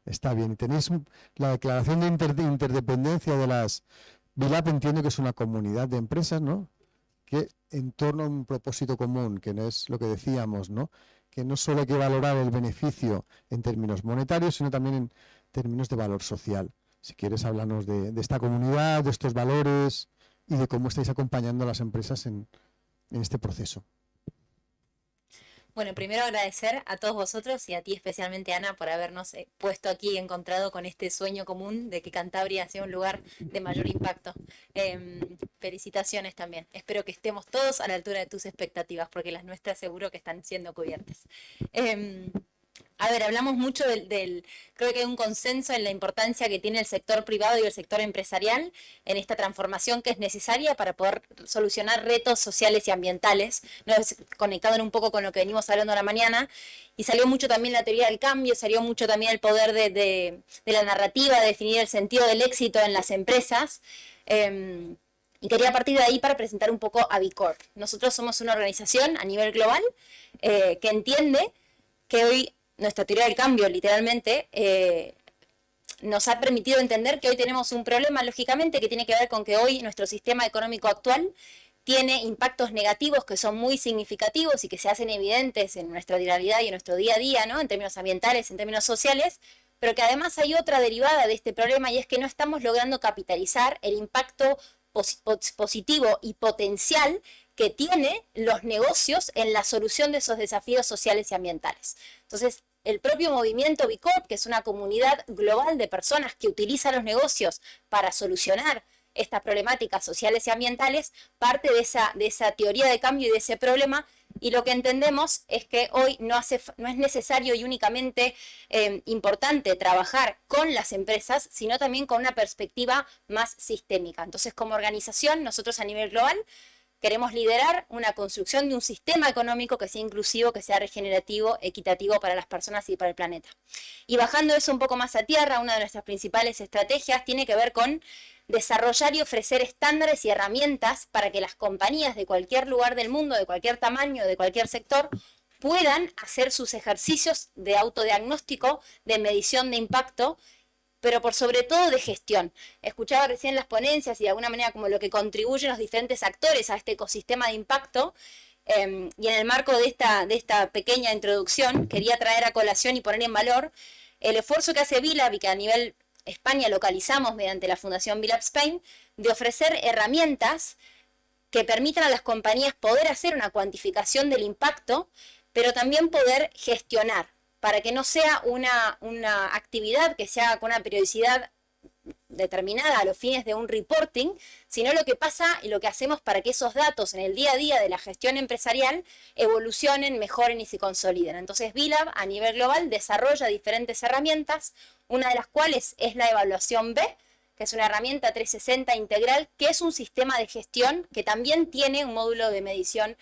Está bien, y tenéis la declaración de interdependencia de las... Bilap, entiendo que es una comunidad de empresas, ¿no?, que en torno a un propósito común, que no es lo que decíamos, ¿no?, que no solo hay que valorar el beneficio en términos monetarios, sino también en términos de valor social. Si quieres, háblanos de esta comunidad, de estos valores y de cómo estáis acompañando a las empresas en este proceso. Bueno, primero agradecer a todos vosotros y a ti especialmente, Ana, por habernos puesto aquí y encontrado con este sueño común de que Cantabria sea un lugar de mayor impacto. Felicitaciones también. Espero que estemos todos a la altura de tus expectativas, porque las nuestras seguro que están siendo cubiertas. A ver, hablamos mucho creo que hay un consenso en la importancia que tiene el sector privado y el sector empresarial en esta transformación que es necesaria para poder solucionar retos sociales y ambientales, ¿no? Conectado un poco con lo que venimos hablando a la mañana, y salió mucho también la teoría del cambio, salió mucho también el poder de la narrativa, de definir el sentido del éxito en las empresas. Y quería partir de ahí para presentar un poco a Bicorp. Nosotros somos una organización a nivel global que entiende que hoy nuestra teoría del cambio, literalmente, nos ha permitido entender que hoy tenemos un problema, lógicamente, que tiene que ver con que hoy nuestro sistema económico actual tiene impactos negativos que son muy significativos y que se hacen evidentes en nuestra realidad y en nuestro día a día, ¿no?, en términos ambientales, en términos sociales, pero que además hay otra derivada de este problema, y es que no estamos logrando capitalizar el impacto positivo y potencial que tiene los negocios en la solución de esos desafíos sociales y ambientales. Entonces, el propio movimiento Bicorp, que es una comunidad global de personas que utilizan los negocios para solucionar estas problemáticas sociales y ambientales, parte de esa teoría de cambio y de ese problema, y lo que entendemos es que hoy no es necesario y únicamente importante trabajar con las empresas, sino también con una perspectiva más sistémica. Entonces, como organización, nosotros a nivel global queremos liderar una construcción de un sistema económico que sea inclusivo, que sea regenerativo, equitativo para las personas y para el planeta. Y bajando eso un poco más a tierra, una de nuestras principales estrategias tiene que ver con desarrollar y ofrecer estándares y herramientas para que las compañías de cualquier lugar del mundo, de cualquier tamaño, de cualquier sector, puedan hacer sus ejercicios de autodiagnóstico, de medición de impacto, pero por sobre todo de gestión. Escuchaba recién las ponencias y de alguna manera como lo que contribuyen los diferentes actores a este ecosistema de impacto, y en el marco de esta pequeña introducción quería traer a colación y poner en valor el esfuerzo que hace Bilab y que a nivel España localizamos mediante la Fundación Bilab Spain, de ofrecer herramientas que permitan a las compañías poder hacer una cuantificación del impacto, pero también poder gestionar, para que no sea una actividad que se haga con una periodicidad determinada a los fines de un reporting, sino lo que pasa y lo que hacemos para que esos datos en el día a día de la gestión empresarial evolucionen, mejoren y se consoliden. Entonces, Bilab a nivel global desarrolla diferentes herramientas, una de las cuales es la evaluación B, que es una herramienta 360 integral, que es un sistema de gestión que también tiene un módulo de medición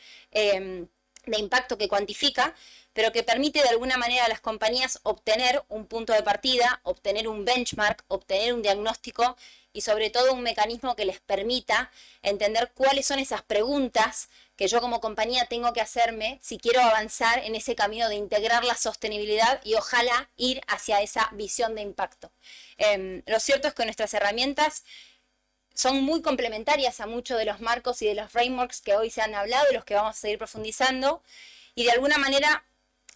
de impacto que cuantifica, pero que permite de alguna manera a las compañías obtener un punto de partida, obtener un benchmark, obtener un diagnóstico y sobre todo un mecanismo que les permita entender cuáles son esas preguntas que yo como compañía tengo que hacerme si quiero avanzar en ese camino de integrar la sostenibilidad y ojalá ir hacia esa visión de impacto. Lo cierto es que nuestras herramientas son muy complementarias a muchos de los marcos y de los frameworks que hoy se han hablado y los que vamos a seguir profundizando. Y de alguna manera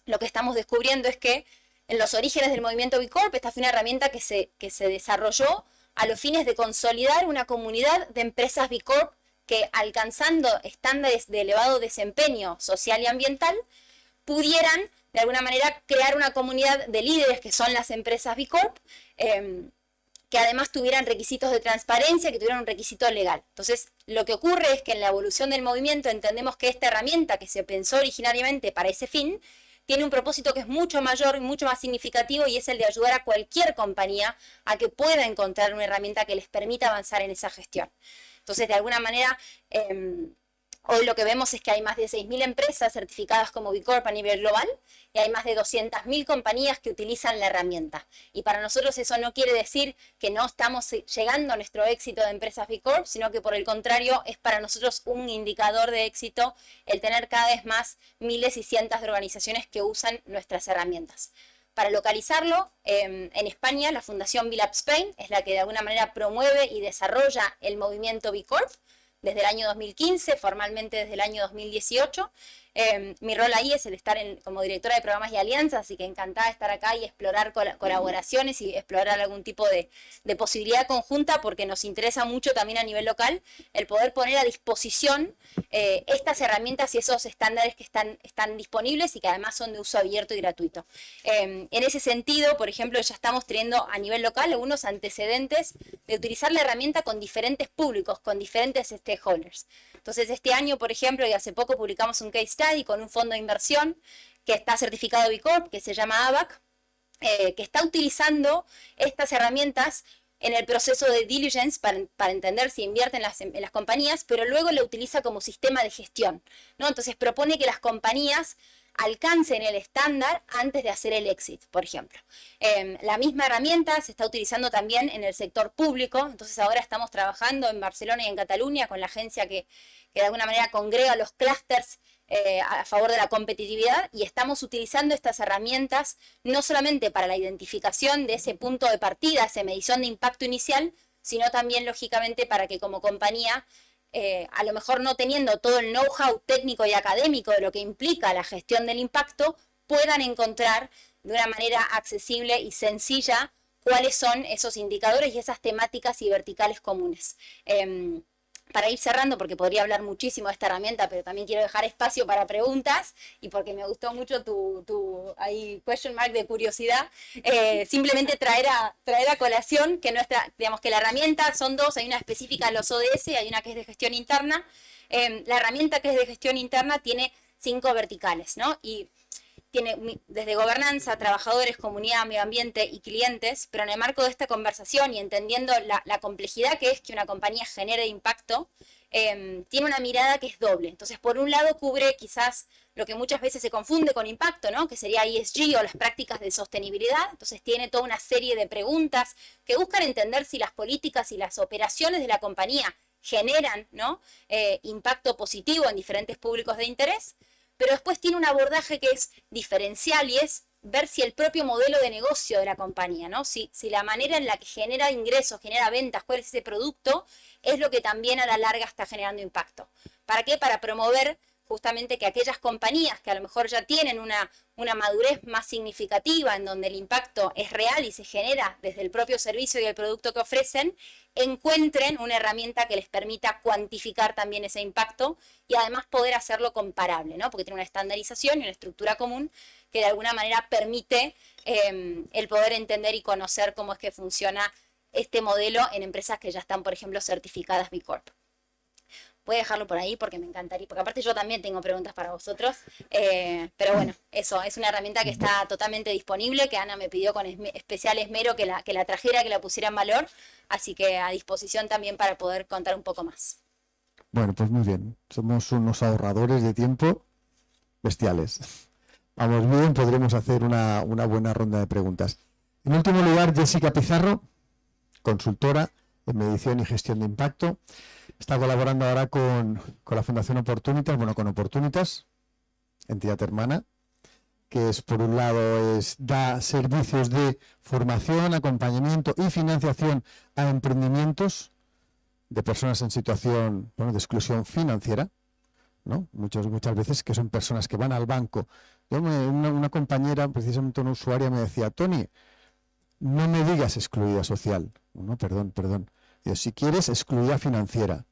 lo que estamos descubriendo es que en los orígenes del movimiento B Corp esta fue una herramienta que se desarrolló a los fines de consolidar una comunidad de empresas B Corp que alcanzando estándares de elevado desempeño social y ambiental pudieran de alguna manera crear una comunidad de líderes que son las empresas B Corp, que además tuvieran requisitos de transparencia, que tuvieran un requisito legal. Entonces, lo que ocurre es que en la evolución del movimiento entendemos que esta herramienta que se pensó originariamente para ese fin, tiene un propósito que es mucho mayor y mucho más significativo y es el de ayudar a cualquier compañía a que pueda encontrar una herramienta que les permita avanzar en esa gestión. Entonces, de alguna manera, hoy lo que vemos es que hay más de 6.000 empresas certificadas como B Corp a nivel global y hay más de 200.000 compañías que utilizan la herramienta. Y para nosotros eso no quiere decir que no estamos llegando a nuestro éxito de empresas B Corp, sino que por el contrario es para nosotros un indicador de éxito el tener cada vez más miles y cientos de organizaciones que usan nuestras herramientas. Para localizarlo, en España la Fundación B Lab Spain es la que de alguna manera promueve y desarrolla el movimiento B Corp desde el año 2015, formalmente desde el año 2018. Mi rol ahí es el estar como directora de programas y alianzas, así que encantada de estar acá y explorar colaboraciones y explorar algún tipo de posibilidad conjunta, porque nos interesa mucho también a nivel local el poder poner a disposición estas herramientas y esos estándares que están disponibles y que además son de uso abierto y gratuito. En ese sentido, por ejemplo, ya estamos teniendo a nivel local algunos antecedentes de utilizar la herramienta con diferentes públicos, con diferentes stakeholders. Entonces, este año, por ejemplo, y hace poco publicamos un case study con un fondo de inversión que está certificado B Corp, que se llama ABAC, que está utilizando estas herramientas en el proceso de diligence para entender si invierte en las compañías, pero luego lo utiliza como sistema de gestión, ¿no? Entonces propone que las compañías alcancen el estándar antes de hacer el exit, por ejemplo. La misma herramienta se está utilizando también en el sector público, entonces ahora estamos trabajando en Barcelona y en Cataluña con la agencia que de alguna manera congrega los clústeres a favor de la competitividad, y estamos utilizando estas herramientas no solamente para la identificación de ese punto de partida, esa medición de impacto inicial, sino también lógicamente para que como compañía, a lo mejor no teniendo todo el know-how técnico y académico de lo que implica la gestión del impacto, puedan encontrar de una manera accesible y sencilla cuáles son esos indicadores y esas temáticas y verticales comunes. Para ir cerrando, porque podría hablar muchísimo de esta herramienta, pero también quiero dejar espacio para preguntas, y porque me gustó mucho tu ahí question mark de curiosidad, simplemente traer a colación que digamos que la herramienta son dos, hay una específica de los ODS y hay una que es de gestión interna. La herramienta que es de gestión interna tiene 5 verticales, ¿no? Y tiene desde gobernanza, trabajadores, comunidad, medio ambiente y clientes, pero en el marco de esta conversación y entendiendo la complejidad que es que una compañía genere impacto, tiene una mirada que es doble. Entonces, por un lado cubre quizás lo que muchas veces se confunde con impacto, ¿no? Que sería ESG o las prácticas de sostenibilidad. Entonces tiene toda una serie de preguntas que buscan entender si las políticas y las operaciones de la compañía generan, ¿no? Impacto positivo en diferentes públicos de interés. Pero después tiene un abordaje que es diferencial y es ver si el propio modelo de negocio de la compañía, ¿no? Si la manera en la que genera ingresos, genera ventas, cuál es ese producto, es lo que también a la larga está generando impacto. ¿Para qué? Para promover justamente que aquellas compañías que a lo mejor ya tienen una madurez más significativa en donde el impacto es real y se genera desde el propio servicio y el producto que ofrecen, encuentren una herramienta que les permita cuantificar también ese impacto y además poder hacerlo comparable, ¿no? Porque tiene una estandarización y una estructura común que de alguna manera permite el poder entender y conocer cómo es que funciona este modelo en empresas que ya están, por ejemplo, certificadas B Corp. Voy a dejarlo por ahí porque me encantaría, porque aparte yo también tengo preguntas para vosotros, pero bueno, eso, es una herramienta que está totalmente disponible, que Ana me pidió con especial esmero que la trajera, que la pusiera en valor, así que a disposición también para poder contar un poco más. Bueno, pues muy bien. Somos unos ahorradores de tiempo. bestiales. Vamos bien, podremos hacer una buena ronda de preguntas. En último lugar, Jessica Pizarro, consultora en medición y gestión de impacto. Está colaborando ahora con la Fundación Oportunitas, con Oportunitas, entidad hermana, que es, por un lado, da servicios de formación, acompañamiento y financiación a emprendimientos de personas en situación de exclusión financiera, ¿no? Muchas veces que son personas que van al banco. Una compañera, precisamente una usuaria, me decía: Tony, no me digas excluida social. No, perdón. Digo, si quieres, excluida financiera.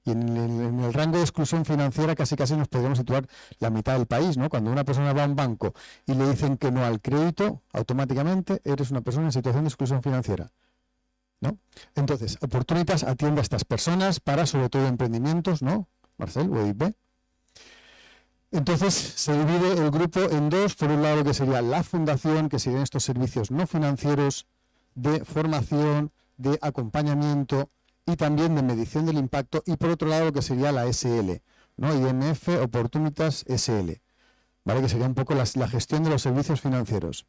Y en el rango de exclusión financiera casi nos podríamos situar la mitad del país, ¿no? Cuando una persona va a un banco y le dicen que no al crédito, automáticamente eres una persona en situación de exclusión financiera, ¿no? Entonces, Oportunitas atiende a estas personas para, sobre todo, emprendimientos, ¿no, Marcel? UEIP. Entonces, se divide el grupo en dos. Por un lado, lo que sería la fundación, que serían estos servicios no financieros de formación, de acompañamiento y también de medición del impacto, y por otro lado lo que sería la SL, ¿no? IMF Oportunitas SL, ¿vale? Que sería un poco la gestión de los servicios financieros.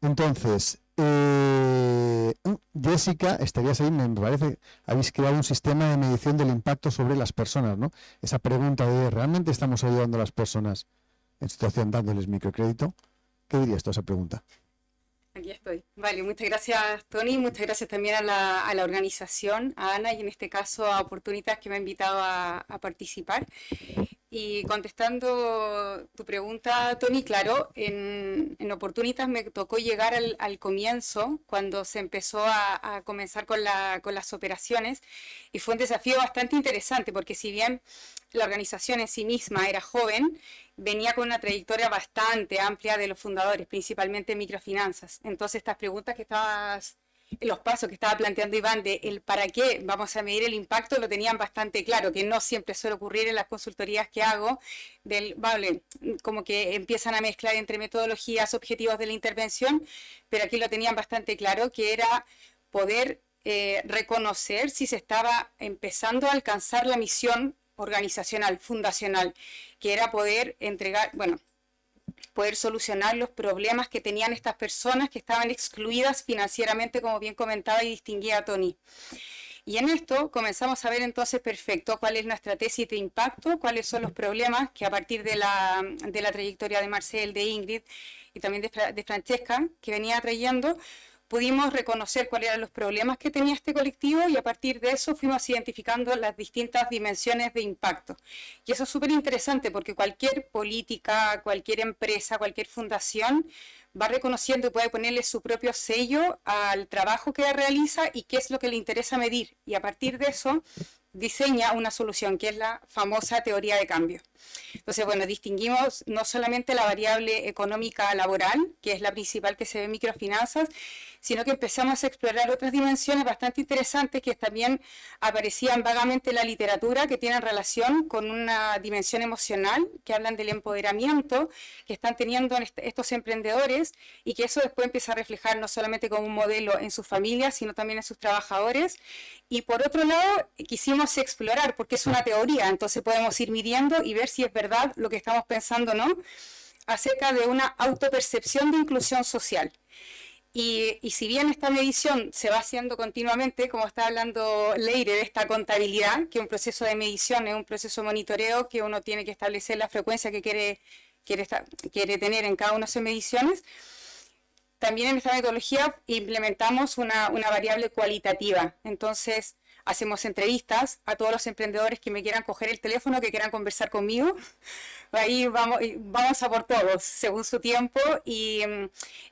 Entonces, Jessica, estarías ahí, me parece, habéis creado un sistema de medición del impacto sobre las personas, ¿no? Esa pregunta de, ¿realmente estamos ayudando a las personas en situación dándoles microcrédito? ¿Qué dirías tú a esa pregunta? Aquí estoy. Vale, muchas gracias, Tony. Muchas gracias también a la organización, a Ana y en este caso a Oportunitas, que me ha invitado a participar. Y contestando tu pregunta, Tony, claro, en Oportunitas me tocó llegar al comienzo, cuando se empezó a comenzar con las operaciones, y fue un desafío bastante interesante, porque si bien la organización en sí misma era joven, venía con una trayectoria bastante amplia de los fundadores, principalmente en microfinanzas. Entonces, estas preguntas los pasos que estaba planteando Iván de el para qué vamos a medir el impacto, lo tenían bastante claro, que no siempre suele ocurrir en las consultorías que hago, como que empiezan a mezclar entre metodologías, objetivos de la intervención, pero aquí lo tenían bastante claro, que era poder reconocer si se estaba empezando a alcanzar la misión organizacional, fundacional, que era poder poder solucionar los problemas que tenían estas personas que estaban excluidas financieramente, como bien comentaba y distinguía Tony. Y en esto comenzamos a ver entonces, perfecto, cuál es nuestra tesis de impacto, cuáles son los problemas que a partir de la trayectoria de Marcel, de Ingrid y también de Francesca, que venía trayendo, pudimos reconocer cuáles eran los problemas que tenía este colectivo, y a partir de eso fuimos identificando las distintas dimensiones de impacto. Y eso es súper interesante, porque cualquier política, cualquier empresa, cualquier fundación va reconociendo y puede ponerle su propio sello al trabajo que realiza y qué es lo que le interesa medir. Y a partir de eso diseña una solución, que es la famosa teoría de cambio. Entonces, distinguimos no solamente la variable económica laboral, que es la principal que se ve en microfinanzas, sino que empezamos a explorar otras dimensiones bastante interesantes que también aparecían vagamente en la literatura, que tienen relación con una dimensión emocional, que hablan del empoderamiento que están teniendo estos emprendedores, y que eso después empieza a reflejar no solamente como un modelo en sus familias, sino también en sus trabajadores. Y por otro lado, quisimos explorar, porque es una teoría, entonces podemos ir midiendo y ver si es verdad lo que estamos pensando o no, acerca de una autopercepción de inclusión social. Y si bien esta medición se va haciendo continuamente, como está hablando Leire de esta contabilidad, que un proceso de medición es un proceso de monitoreo, que uno tiene que establecer la frecuencia que quiere tener en cada una de sus mediciones, también en esta metodología implementamos una variable cualitativa. Entonces, hacemos entrevistas a todos los emprendedores que me quieran coger el teléfono, que quieran conversar conmigo. Ahí vamos a por todos, según su tiempo, y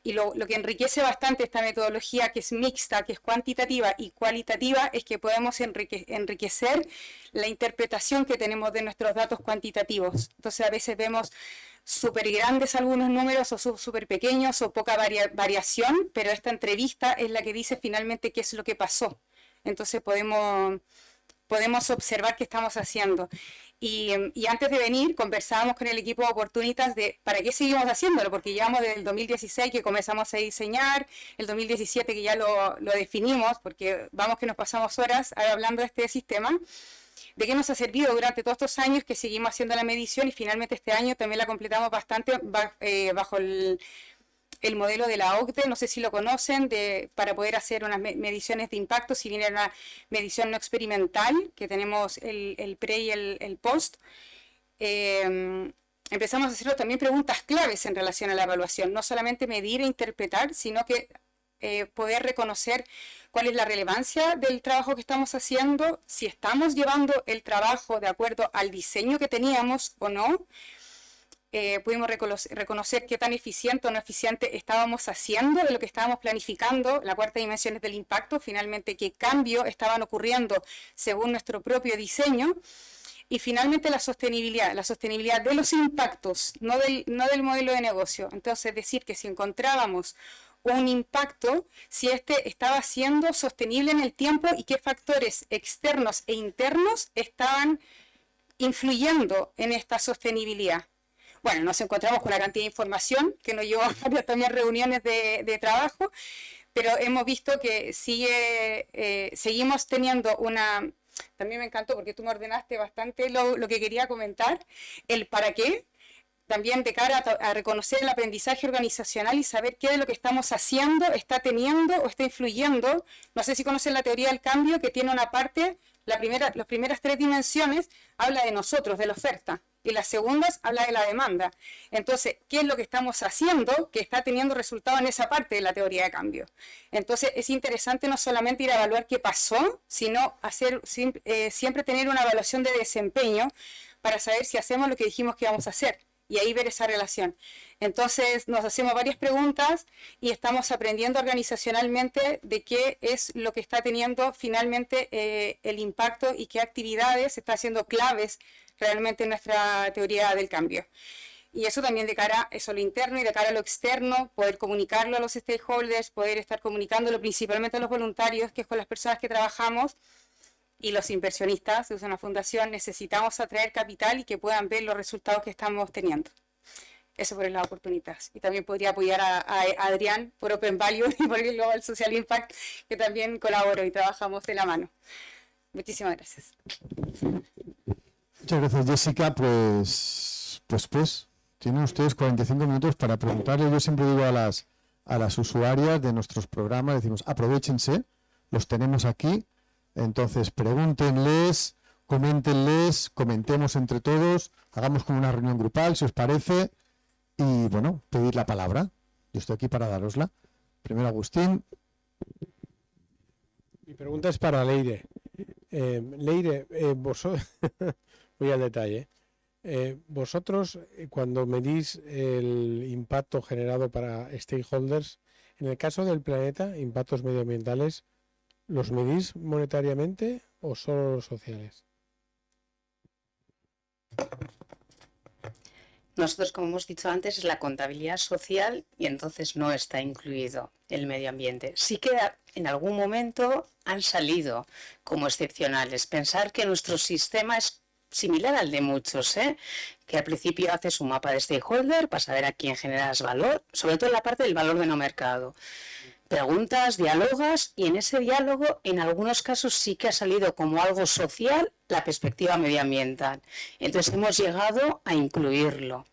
lo que enriquece bastante esta metodología, que es mixta, que es cuantitativa y cualitativa, es que podemos enriquecer la interpretación que tenemos de nuestros datos cuantitativos. Entonces, a veces vemos súper grandes algunos números, o súper pequeños, o poca variación, pero esta entrevista es la que dice finalmente qué es lo que pasó. Entonces podemos observar qué estamos haciendo. Y antes de venir conversábamos con el equipo de Oportunitas de para qué seguimos haciéndolo, porque llevamos desde el 2016 que comenzamos a diseñar, el 2017 que ya lo definimos, porque vamos que nos pasamos horas hablando de este sistema, ¿De qué nos ha servido durante todos estos años que seguimos haciendo la medición y finalmente este año también la completamos bastante bajo el modelo de la OCDE, no sé si lo conocen, para poder hacer unas mediciones de impacto, si bien era una medición no experimental, que tenemos el pre y el post. Empezamos a hacer también preguntas claves en relación a la evaluación, no solamente medir e interpretar, sino que poder reconocer cuál es la relevancia del trabajo que estamos haciendo, si estamos llevando el trabajo de acuerdo al diseño que teníamos o no. Pudimos reconocer qué tan eficiente o no eficiente estábamos haciendo de lo que estábamos planificando. La cuarta dimensión es del impacto, finalmente qué cambios estaban ocurriendo según nuestro propio diseño. Y finalmente la sostenibilidad de los impactos, no del modelo de negocio. Entonces, decir que si encontrábamos un impacto, si este estaba siendo sostenible en el tiempo y qué factores externos e internos estaban influyendo en esta sostenibilidad. Bueno, nos encontramos con una cantidad de información que nos llevó a también reuniones de trabajo, pero hemos visto que seguimos teniendo una... También me encantó porque tú me ordenaste bastante lo que quería comentar, el para qué, también de cara a reconocer el aprendizaje organizacional y saber qué de lo que estamos haciendo está teniendo o está influyendo. No sé si conocen la teoría del cambio, que tiene una parte, las primeras 3 dimensiones habla de nosotros, de la oferta, y las segundas habla de la demanda. Entonces, ¿qué es lo que estamos haciendo que está teniendo resultado en esa parte de la teoría de cambio? Entonces, es interesante no solamente ir a evaluar qué pasó, sino siempre tener una evaluación de desempeño para saber si hacemos lo que dijimos que íbamos a hacer y ahí ver esa relación. Entonces, nos hacemos varias preguntas y estamos aprendiendo organizacionalmente de qué es lo que está teniendo finalmente el impacto y qué actividades está haciendo claves realmente en nuestra teoría del cambio. Y eso también de cara a lo interno y de cara a lo externo, poder comunicarlo a los stakeholders, poder estar comunicándolo principalmente a los voluntarios, que es con las personas que trabajamos, y los inversionistas. Es una fundación, necesitamos atraer capital y que puedan ver los resultados que estamos teniendo. Eso por el lado de oportunidades. Y también podría apoyar a Adrián por Open Value y por el Global Social Impact, que también colaboro y trabajamos de la mano. Muchísimas gracias. Muchas gracias, Jessica. Pues, tienen ustedes 45 minutos para preguntarle. Yo siempre digo a las usuarias de nuestros programas, decimos, aprovéchense, los tenemos aquí. Entonces, pregúntenles, coméntenles, comentemos entre todos, hagamos como una reunión grupal, si os parece, y, bueno, pedir la palabra. Yo estoy aquí para darosla. Primero, Agustín. Mi pregunta es para Leire. Leire, vosotros... Voy al detalle. Vosotros, cuando medís el impacto generado para stakeholders, en el caso del planeta, impactos medioambientales, ¿los medís monetariamente o solo los sociales? Nosotros, como hemos dicho antes, es la contabilidad social y entonces no está incluido el medio ambiente. Sí que en algún momento han salido como excepcionales. Pensar que nuestro sistema es similar al de muchos, que al principio haces un mapa de stakeholder para saber a quién generas valor, sobre todo en la parte del valor de no mercado. Preguntas, dialogas, y en ese diálogo en algunos casos sí que ha salido como algo social la perspectiva medioambiental. Entonces hemos llegado a incluirlo,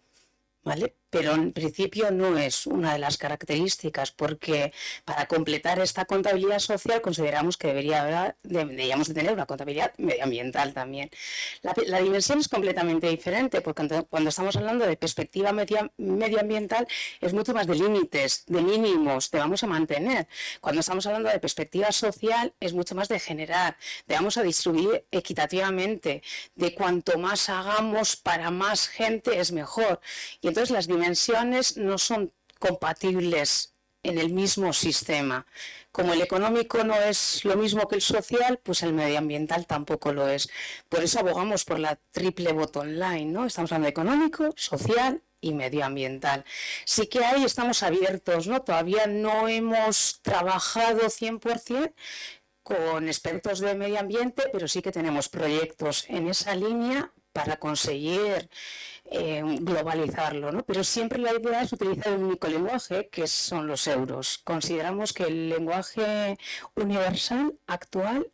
¿vale? Pero en principio no es una de las características, porque para completar esta contabilidad social consideramos que deberíamos de tener una contabilidad medioambiental también. La dimensión es completamente diferente, porque cuando estamos hablando de perspectiva medioambiental es mucho más de límites, de mínimos, de vamos a mantener. Cuando estamos hablando de perspectiva social es mucho más de generar, de vamos a distribuir equitativamente, de cuanto más hagamos para más gente es mejor. Y entonces las dimensiones no son compatibles en el mismo sistema. Como el económico no es lo mismo que el social, pues el medioambiental tampoco lo es. Por eso abogamos por la triple bottom line, ¿no? Estamos hablando de económico, social y medioambiental. Sí que ahí estamos abiertos, ¿no? Todavía no hemos trabajado 100% con expertos de medio ambiente, pero sí que tenemos proyectos en esa línea para conseguir globalizarlo, ¿no? Pero siempre la idea es utilizar un único lenguaje, que son los euros. Consideramos que el lenguaje universal actual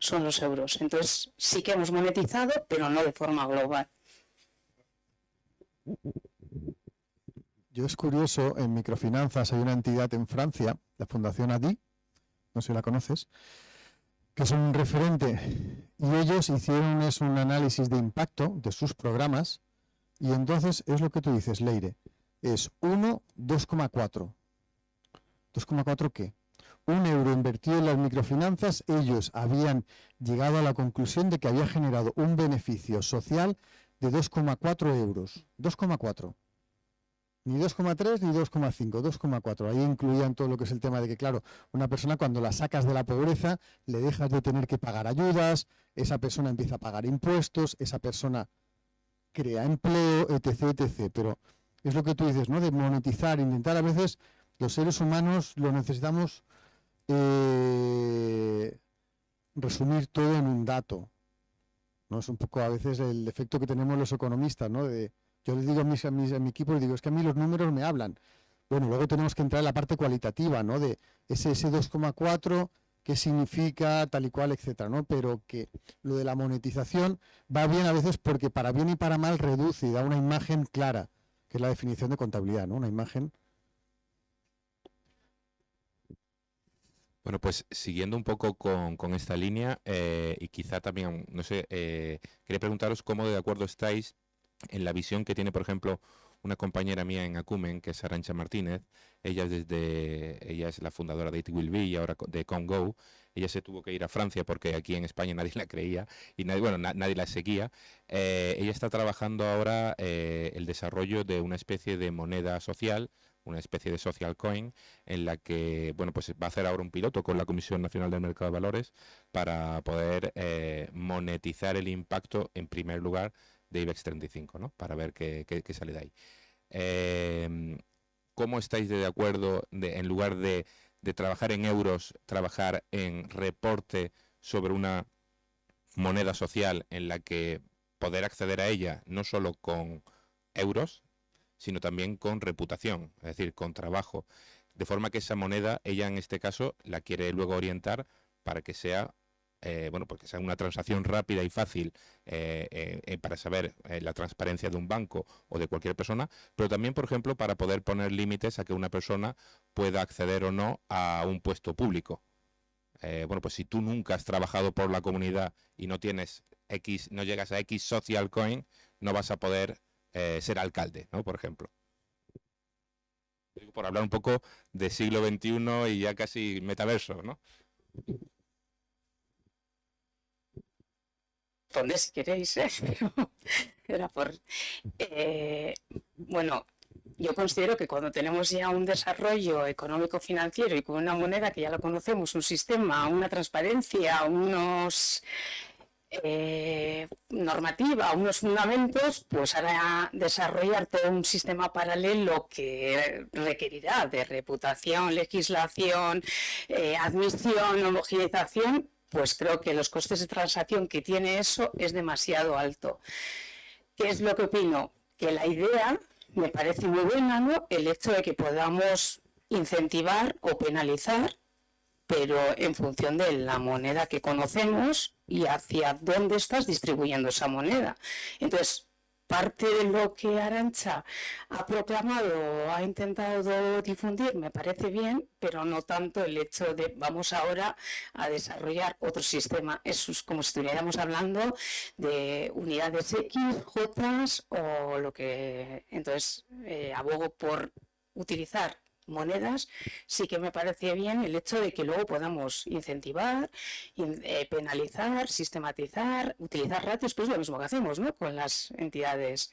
son los euros. Entonces sí que hemos monetizado, pero no de forma global. Yo es curioso, en microfinanzas hay una entidad en Francia, la Fundación ADI, no sé si la conoces, que son un referente, y ellos hicieron un análisis de impacto de sus programas, y entonces es lo que tú dices, Leire, es 1, 2,4. ¿2,4 qué? 1 euro invertido en las microfinanzas, ellos habían llegado a la conclusión de que había generado un beneficio social de 2,4 euros. 2,4. Ni 2,3 ni 2,5, 2,4. Ahí incluían todo lo que es el tema de que, claro, una persona cuando la sacas de la pobreza, le dejas de tener que pagar ayudas, esa persona empieza a pagar impuestos, esa persona crea empleo, etc., etc. Pero es lo que tú dices, ¿no? De monetizar, intentar a veces, los seres humanos lo necesitamos resumir todo en un dato, ¿no? Es un poco a veces el defecto que tenemos los economistas, ¿no? Yo les digo a mi equipo, les digo, es que a mí los números me hablan. Bueno, luego tenemos que entrar en la parte cualitativa, ¿no? De ese 2,4, qué significa, tal y cual, etcétera, ¿no? Pero que lo de la monetización va bien a veces porque para bien y para mal reduce y da una imagen clara, que es la definición de contabilidad, ¿no? Una imagen. Bueno, pues siguiendo un poco con esta línea y quizá también, no sé, quería preguntaros cómo de acuerdo estáis en la visión que tiene, por ejemplo, una compañera mía en Acumen, que es Arantxa Martínez. Ella es la fundadora de It Will Be y ahora de Congo. Ella se tuvo que ir a Francia porque aquí en España nadie la creía y nadie la seguía. Ella está trabajando ahora el desarrollo de una especie de moneda social, una especie de social coin, en la que pues va a hacer ahora un piloto con la Comisión Nacional del Mercado de Valores para poder monetizar el impacto, en primer lugar, de IBEX 35, ¿no? Para ver qué sale de ahí. ¿Cómo estáis de acuerdo en lugar de trabajar en euros, trabajar en reporte sobre una moneda social en la que poder acceder a ella no solo con euros, sino también con reputación, es decir, con trabajo, de forma que esa moneda, ella en este caso, la quiere luego orientar para que sea porque sea una transacción rápida y fácil para saber la transparencia de un banco o de cualquier persona, pero también, por ejemplo, para poder poner límites a que una persona pueda acceder o no a un puesto público. Pues si tú nunca has trabajado por la comunidad y no tienes no llegas a X Social Coin, no vas a poder ser alcalde, ¿no? Por ejemplo. Por hablar un poco de siglo XXI y ya casi metaverso, ¿no? Donde si queréis, era por... bueno, yo considero que cuando tenemos ya un desarrollo económico-financiero y con una moneda que ya lo conocemos, un sistema, una transparencia, unos normativa, unos fundamentos, pues ahora desarrollar todo un sistema paralelo que requerirá de reputación, legislación, admisión, homogeneización, pues creo que los costes de transacción que tiene eso es demasiado alto. ¿Qué es lo que opino? Que la idea me parece muy buena, ¿no? El hecho de que podamos incentivar o penalizar, pero en función de la moneda que conocemos y hacia dónde estás distribuyendo esa moneda. Entonces, parte de lo que Arantxa ha proclamado, ha intentado difundir, me parece bien, pero no tanto el hecho de vamos ahora a desarrollar otro sistema. Eso es como si estuviéramos hablando de unidades X, J o lo que... Entonces, abogo por utilizar monedas, sí que me parece bien el hecho de que luego podamos incentivar, penalizar, sistematizar, utilizar ratios, pues lo mismo que hacemos, ¿no? Con las entidades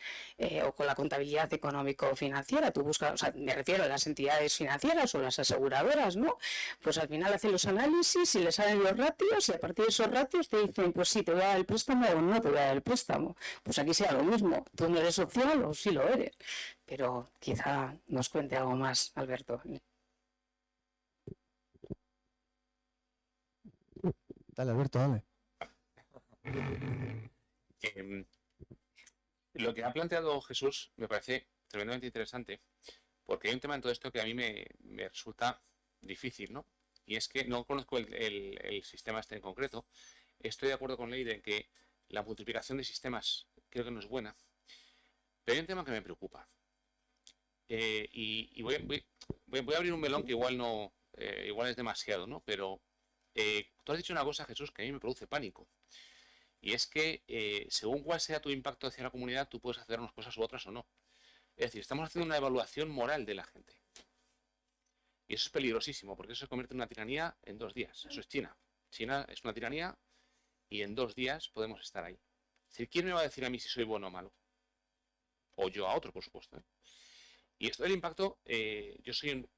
o con la contabilidad económico-financiera. Tú buscas, o sea, me refiero a las entidades financieras o las aseguradoras, ¿no? Pues al final hacen los análisis y les salen los ratios y a partir de esos ratios te dicen, pues sí, te voy a dar el préstamo o no te voy a dar el préstamo. Pues aquí sea lo mismo, tú no eres social o sí lo eres. Pero quizá nos cuente algo más, Alberto. Dale, Alberto, dale. Lo que ha planteado Jesús me parece tremendamente interesante, porque hay un tema en todo esto que a mí me resulta difícil, ¿no? Y es que no conozco el sistema este en concreto, estoy de acuerdo con Leire en que la multiplicación de sistemas creo que no es buena, pero hay un tema que me preocupa. Y voy a abrir un melón que igual no, igual es demasiado, ¿no? Pero tú has dicho una cosa, Jesús, que a mí me produce pánico. Y es que según cuál sea tu impacto hacia la comunidad, tú puedes hacer unas cosas u otras o no. Es decir, estamos haciendo una evaluación moral de la gente. Y eso es peligrosísimo, porque eso se convierte en una tiranía en 2 días. Eso es China. China es una tiranía y en 2 días podemos estar ahí. Es decir, ¿quién me va a decir a mí si soy bueno o malo? O yo a otro, por supuesto, ¿eh? Y esto del impacto, yo soy un...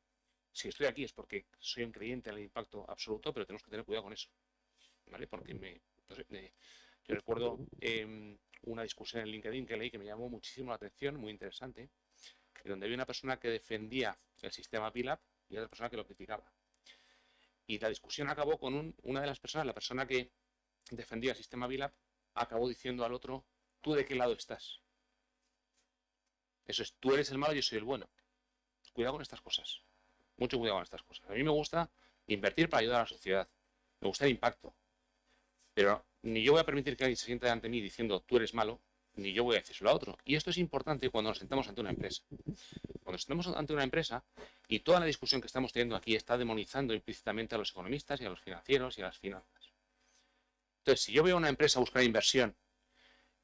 Si estoy aquí es porque soy un creyente en el impacto absoluto, pero tenemos que tener cuidado con eso, ¿vale? Porque yo recuerdo una discusión en LinkedIn que leí que me llamó muchísimo la atención, muy interesante, donde había una persona que defendía el sistema PILAB y otra persona que lo criticaba. Y la discusión acabó con una de las personas, la persona que defendía el sistema PILAB, acabó diciendo al otro, ¿tú de qué lado estás? Eso es, tú eres el malo y yo soy el bueno. Cuidado con estas cosas. Mucho cuidado con estas cosas. A mí me gusta invertir para ayudar a la sociedad. Me gusta el impacto. Pero ni yo voy a permitir que alguien se sienta ante mí diciendo tú eres malo, ni yo voy a decírselo a otro. Y esto es importante cuando nos sentamos ante una empresa. Cuando nos sentamos ante una empresa y toda la discusión que estamos teniendo aquí está demonizando implícitamente a los economistas y a los financieros y a las finanzas. Entonces, si yo veo a una empresa buscar inversión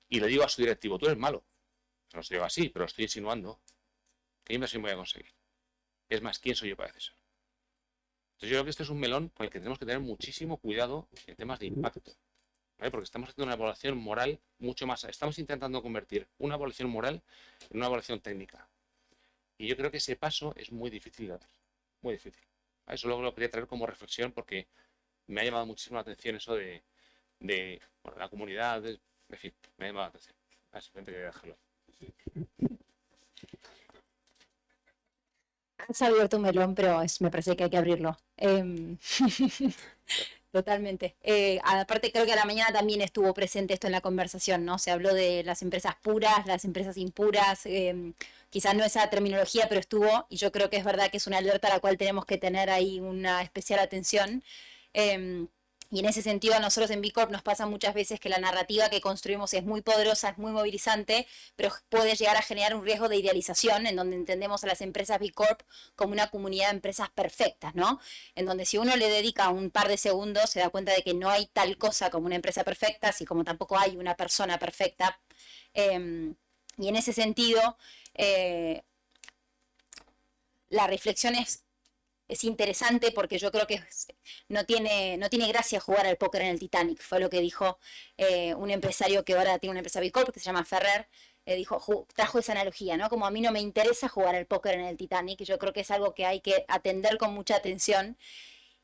y le digo a su directivo, tú eres malo, no os digo así, pero estoy insinuando, ¿qué inversión voy a conseguir? Es más, ¿quién soy yo para decir eso? Entonces yo creo que este es un melón con el que tenemos que tener muchísimo cuidado en temas de impacto, ¿vale? Porque estamos haciendo una evaluación moral mucho más... Estamos intentando convertir una evaluación moral en una evaluación técnica. Y yo creo que ese paso es muy difícil de dar. Muy difícil. Eso luego lo quería traer como reflexión porque me ha llamado muchísimo la atención eso de bueno, la comunidad, en fin, me ha llamado la atención. Simplemente quería dejarlo. Has abierto un melón, pero me parece que hay que abrirlo. Totalmente. Aparte, creo que a la mañana también estuvo presente esto en la conversación, ¿no? Se habló de las empresas puras, las empresas impuras. Quizás no esa terminología, pero estuvo. Y yo creo que es verdad que es una alerta a la cual tenemos que tener ahí una especial atención. Y en ese sentido a nosotros en B Corp nos pasa muchas veces que la narrativa que construimos es muy poderosa, es muy movilizante, pero puede llegar a generar un riesgo de idealización en donde entendemos a las empresas B Corp como una comunidad de empresas perfectas, ¿no? En donde si uno le dedica un par de segundos se da cuenta de que no hay tal cosa como una empresa perfecta, así como tampoco hay una persona perfecta. Y en ese sentido, la reflexión es interesante porque yo creo que no tiene gracia jugar al póker en el Titanic. Fue lo que dijo un empresario que ahora tiene una empresa B Corp que se llama Ferrer. Trajo esa analogía, ¿no? Como a mí no me interesa jugar al póker en el Titanic. Y yo creo que es algo que hay que atender con mucha atención.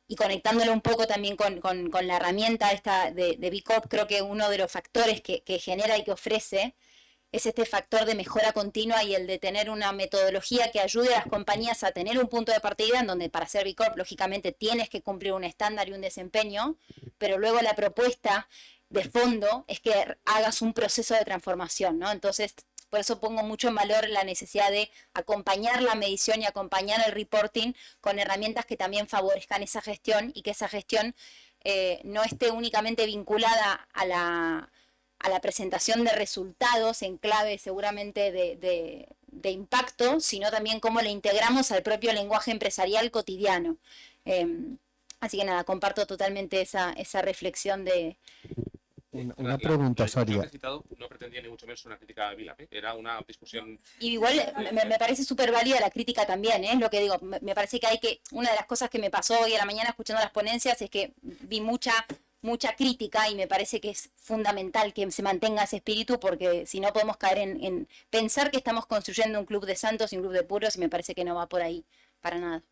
Y conectándolo un poco también con la herramienta esta de B Corp, creo que uno de los factores que genera y que ofrece es este factor de mejora continua y el de tener una metodología que ayude a las compañías a tener un punto de partida en donde para ser B Corp lógicamente tienes que cumplir un estándar y un desempeño, pero luego la propuesta de fondo es que hagas un proceso de transformación, ¿no? Entonces, por eso pongo mucho en valor la necesidad de acompañar la medición y acompañar el reporting con herramientas que también favorezcan esa gestión y que esa gestión no esté únicamente vinculada a la presentación de resultados en clave seguramente de impacto, sino también cómo le integramos al propio lenguaje empresarial cotidiano. Así que nada, comparto totalmente esa reflexión de... Una pregunta, Soria. No pretendía ni mucho menos una crítica a Bilab, era una discusión... Y igual me parece súper válida la crítica también, es lo que digo, me parece que una de las cosas que me pasó hoy a la mañana escuchando las ponencias es que vi mucha crítica y me parece que es fundamental que se mantenga ese espíritu porque si no podemos caer en pensar que estamos construyendo un club de santos y un club de puros y me parece que no va por ahí para nada.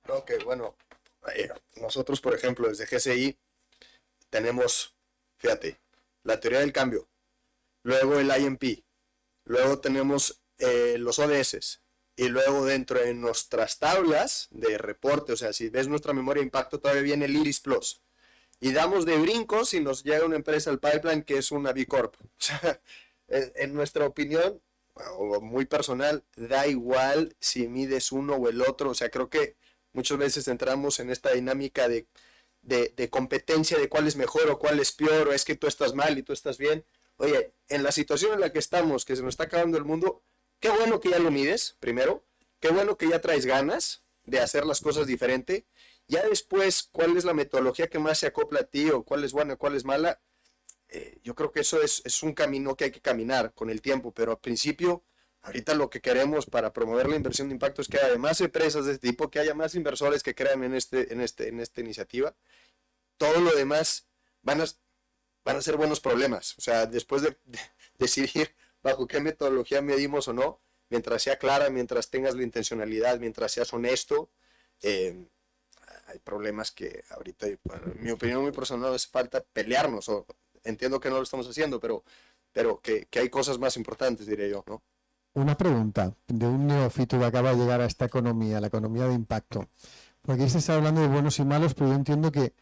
No, que bueno, nosotros por ejemplo desde GSI tenemos, fíjate, la teoría del cambio, luego el IMP, luego tenemos los ODS, y luego dentro de nuestras tablas de reporte, o sea, si ves nuestra memoria de impacto, todavía viene el Iris Plus. Y damos de brincos y nos llega una empresa al pipeline que es una B Corp. O sea, en nuestra opinión, o muy personal, da igual si mides uno o el otro. O sea, creo que muchas veces entramos en esta dinámica de de competencia de cuál es mejor o cuál es peor, o es que tú estás mal y tú estás bien. Oye, en la situación en la que estamos, que se nos está acabando el mundo, qué bueno que ya lo mides, primero, qué bueno que ya traes ganas de hacer las cosas diferente. Ya después, cuál es la metodología que más se acopla a ti, o cuál es buena, cuál es mala. Yo creo que eso es un camino que hay que caminar con el tiempo, pero al principio, ahorita lo que queremos para promover la inversión de impacto es que haya más empresas de este tipo, que haya más inversores que crean en esta iniciativa. Todo lo demás van a ser buenos problemas. O sea, después de decidir bajo qué metodología medimos o no, mientras sea clara, mientras tengas la intencionalidad, mientras seas honesto, hay problemas que ahorita, en mi opinión muy personal, no hace falta pelearnos. Entiendo que no lo estamos haciendo, pero que hay cosas más importantes, diría yo, ¿no? Una pregunta de un neófito que acaba de llegar a esta economía, la economía de impacto. Porque aquí se está hablando de buenos y malos, pero yo entiendo que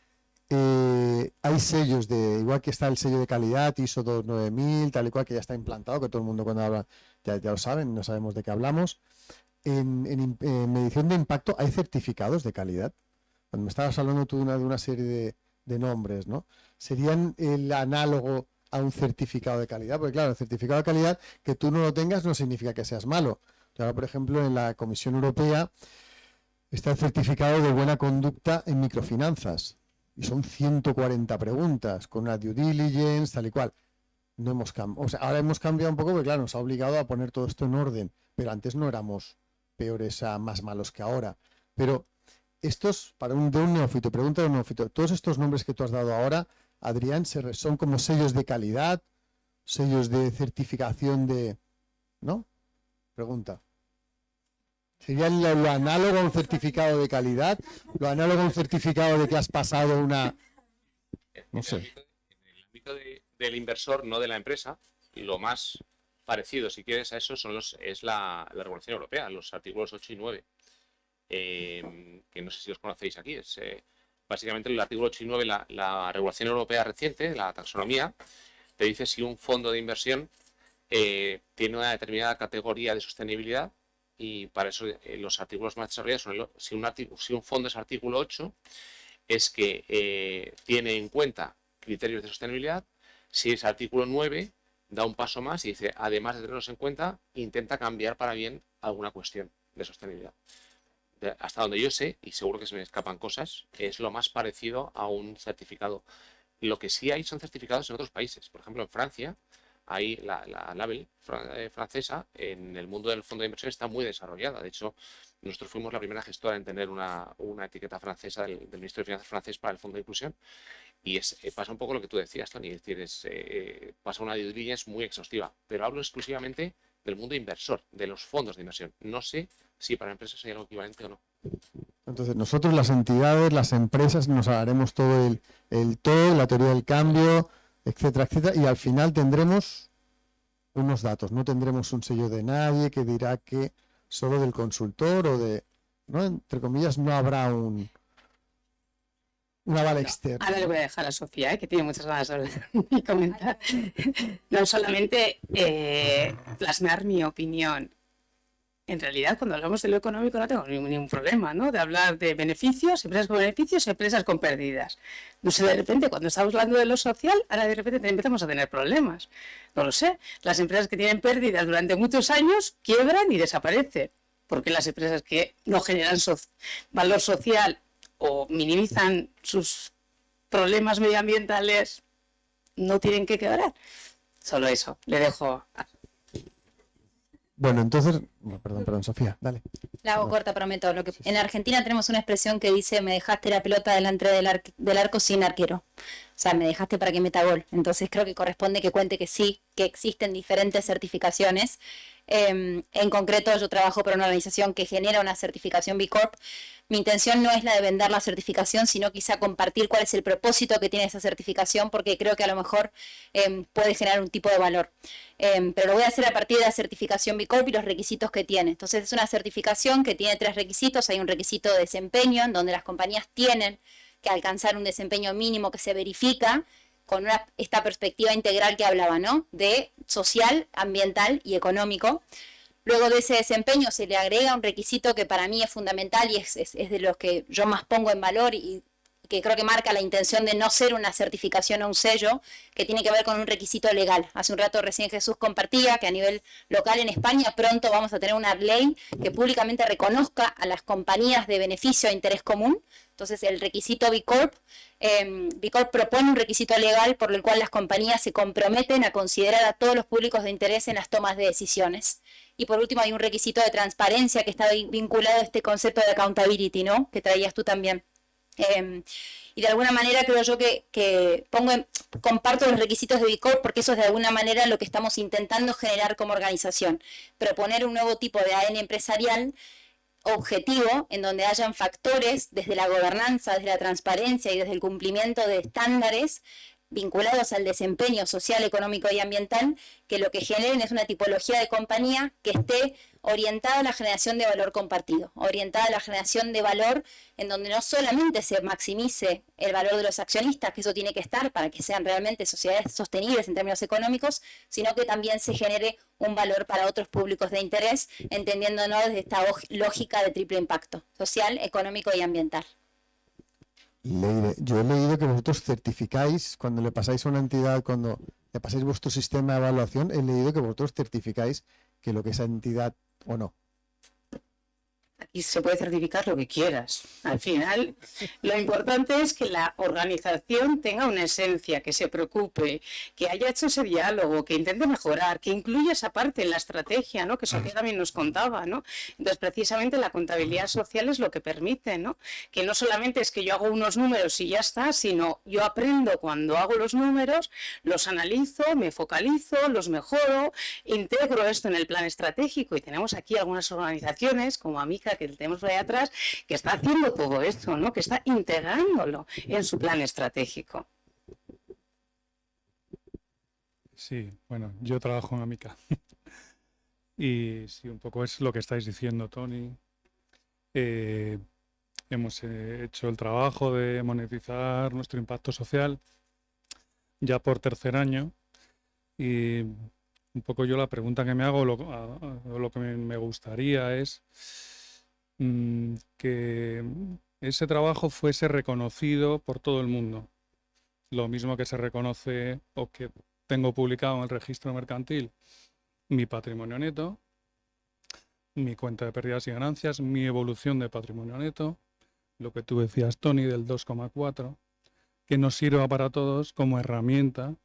hay sellos igual que está el sello de calidad, ISO 29000, tal y cual, que ya está implantado, que todo el mundo cuando habla ya lo saben, no sabemos de qué hablamos. En medición de impacto hay certificados de calidad. Cuando me estabas hablando tú de una serie de nombres, ¿no? Serían el análogo a un certificado de calidad, porque claro, el certificado de calidad, que tú no lo tengas no significa que seas malo. Ahora, por ejemplo, en la Comisión Europea está el certificado de buena conducta en microfinanzas, y son 140 preguntas, con una due diligence, tal y cual. No hemos o sea, ahora hemos cambiado un poco, porque claro, nos ha obligado a poner todo esto en orden, pero antes no éramos peores más malos que ahora. Pero estos, de un neófito, pregunta de un neófito, todos estos nombres que tú has dado ahora, Adrián, son como sellos de calidad, sellos de certificación ¿no? Pregunta. ¿Sería lo análogo a un certificado de calidad? ¿Lo análogo a un certificado de que has pasado una...? No sé. En el ámbito del inversor, no de la empresa, lo más parecido, si quieres, a eso es la regulación europea, los artículos 8 y 9. Que no sé si los conocéis aquí. Es básicamente el artículo 8 y 9, la regulación europea reciente, la taxonomía, te dice si un fondo de inversión tiene una determinada categoría de sostenibilidad, y para eso los artículos más desarrollados son si un fondo es artículo 8, es que tiene en cuenta criterios de sostenibilidad. Si es artículo 9, da un paso más y dice, además de tenerlos en cuenta, intenta cambiar para bien alguna cuestión de sostenibilidad. Hasta donde yo sé, y seguro que se me escapan cosas, es lo más parecido a un certificado. Lo que sí hay son certificados en otros países. Por ejemplo, en Francia, ahí la label francesa en el mundo del fondo de inversión está muy desarrollada. De hecho, nosotros fuimos la primera gestora en tener una etiqueta francesa del Ministerio de Finanzas francés para el fondo de inclusión. Y pasa un poco lo que tú decías, Tony, es decir, pasa una due diligence muy exhaustiva. Pero hablo exclusivamente del mundo inversor, de los fondos de inversión. No sé si para empresas hay algo equivalente o no. Entonces, nosotros, las entidades, las empresas, nos haremos todo el todo, la teoría del cambio, etcétera, etcétera, y al final tendremos unos datos, no tendremos un sello de nadie que dirá que solo del consultor o ¿no? Entre comillas, no habrá una aval externa. Ahora le voy a dejar a Sofía, que tiene muchas ganas de hablar y comentar. No solamente plasmar mi opinión. En realidad, cuando hablamos de lo económico no tengo ningún problema, ¿no? De hablar de beneficios, empresas con beneficios, empresas con pérdidas. No sé, de repente, cuando estamos hablando de lo social, ahora de repente empezamos a tener problemas. No lo sé. Las empresas que tienen pérdidas durante muchos años quiebran y desaparecen. Porque las empresas que no generan valor social o minimizan sus problemas medioambientales no tienen que quebrar. Solo eso. Le dejo... Bueno, entonces, perdón, Sofía, dale. La hago corta, prometo. En Argentina tenemos una expresión que dice: me dejaste la pelota delante del arco sin arquero. O sea, me dejaste para que meta gol. Entonces creo que corresponde que cuente que sí, que existen diferentes certificaciones. En concreto, yo trabajo para una organización que genera una certificación B Corp. Mi intención no es la de vender la certificación, sino quizá compartir cuál es el propósito que tiene esa certificación, porque creo que a lo mejor puede generar un tipo de valor. Pero lo voy a hacer a partir de la certificación B Corp y los requisitos que tiene. Entonces es una certificación que tiene 3 requisitos. Hay un requisito de desempeño, en donde las compañías tienen que alcanzar un desempeño mínimo que se verifica con esta perspectiva integral que hablaba, ¿no? De social, ambiental y económico. Luego de ese desempeño se le agrega un requisito que para mí es fundamental y es de los que yo más pongo en valor y que creo que marca la intención de no ser una certificación o un sello, que tiene que ver con un requisito legal. Hace un rato recién Jesús compartía que a nivel local en España pronto vamos a tener una ley que públicamente reconozca a las compañías de beneficio e interés común. Entonces el requisito B Corp propone un requisito legal por el cual las compañías se comprometen a considerar a todos los públicos de interés en las tomas de decisiones. Y por último hay un requisito de transparencia que está vinculado a este concepto de accountability, ¿no? Que traías tú también. Y de alguna manera creo yo que comparto los requisitos de B Corp porque eso es de alguna manera lo que estamos intentando generar como organización. Proponer un nuevo tipo de ADN empresarial objetivo en donde hayan factores desde la gobernanza, desde la transparencia y desde el cumplimiento de estándares vinculados al desempeño social, económico y ambiental, que lo que generen es una tipología de compañía que esté orientada a la generación de valor compartido, orientada a la generación de valor en donde no solamente se maximice el valor de los accionistas, que eso tiene que estar para que sean realmente sociedades sostenibles en términos económicos, sino que también se genere un valor para otros públicos de interés, entendiéndonos desde esta lógica de triple impacto, social, económico y ambiental. Leire, yo he leído que vosotros certificáis, cuando le pasáis a una entidad, cuando le pasáis vuestro sistema de evaluación, he leído que vosotros certificáis que lo que esa entidad, o no. Aquí se puede certificar lo que quieras. Al final, lo importante es que la organización tenga una esencia, que se preocupe, que haya hecho ese diálogo, que intente mejorar, que incluya esa parte en la estrategia, ¿no? Que Sofía también nos contaba, ¿no? Entonces, precisamente la contabilidad social es lo que permite, ¿no? Que no solamente es que yo hago unos números y ya está, sino yo aprendo cuando hago los números, los analizo, me focalizo, los mejoro, integro esto en el plan estratégico y tenemos aquí algunas organizaciones como Amica que tenemos por ahí atrás, que está haciendo todo esto, ¿no? Que está integrándolo en su plan estratégico. Sí, bueno, yo trabajo en Amica. Y sí, un poco es lo que estáis diciendo, Tony. Hemos hecho el trabajo de monetizar nuestro impacto social ya por tercer año. Y un poco yo la pregunta que me hago, lo que me gustaría es que ese trabajo fuese reconocido por todo el mundo. Lo mismo que se reconoce o que tengo publicado en el registro mercantil mi patrimonio neto, mi cuenta de pérdidas y ganancias, mi evolución de patrimonio neto, lo que tú decías, Tony, del 2,4, que nos sirva para todos como herramienta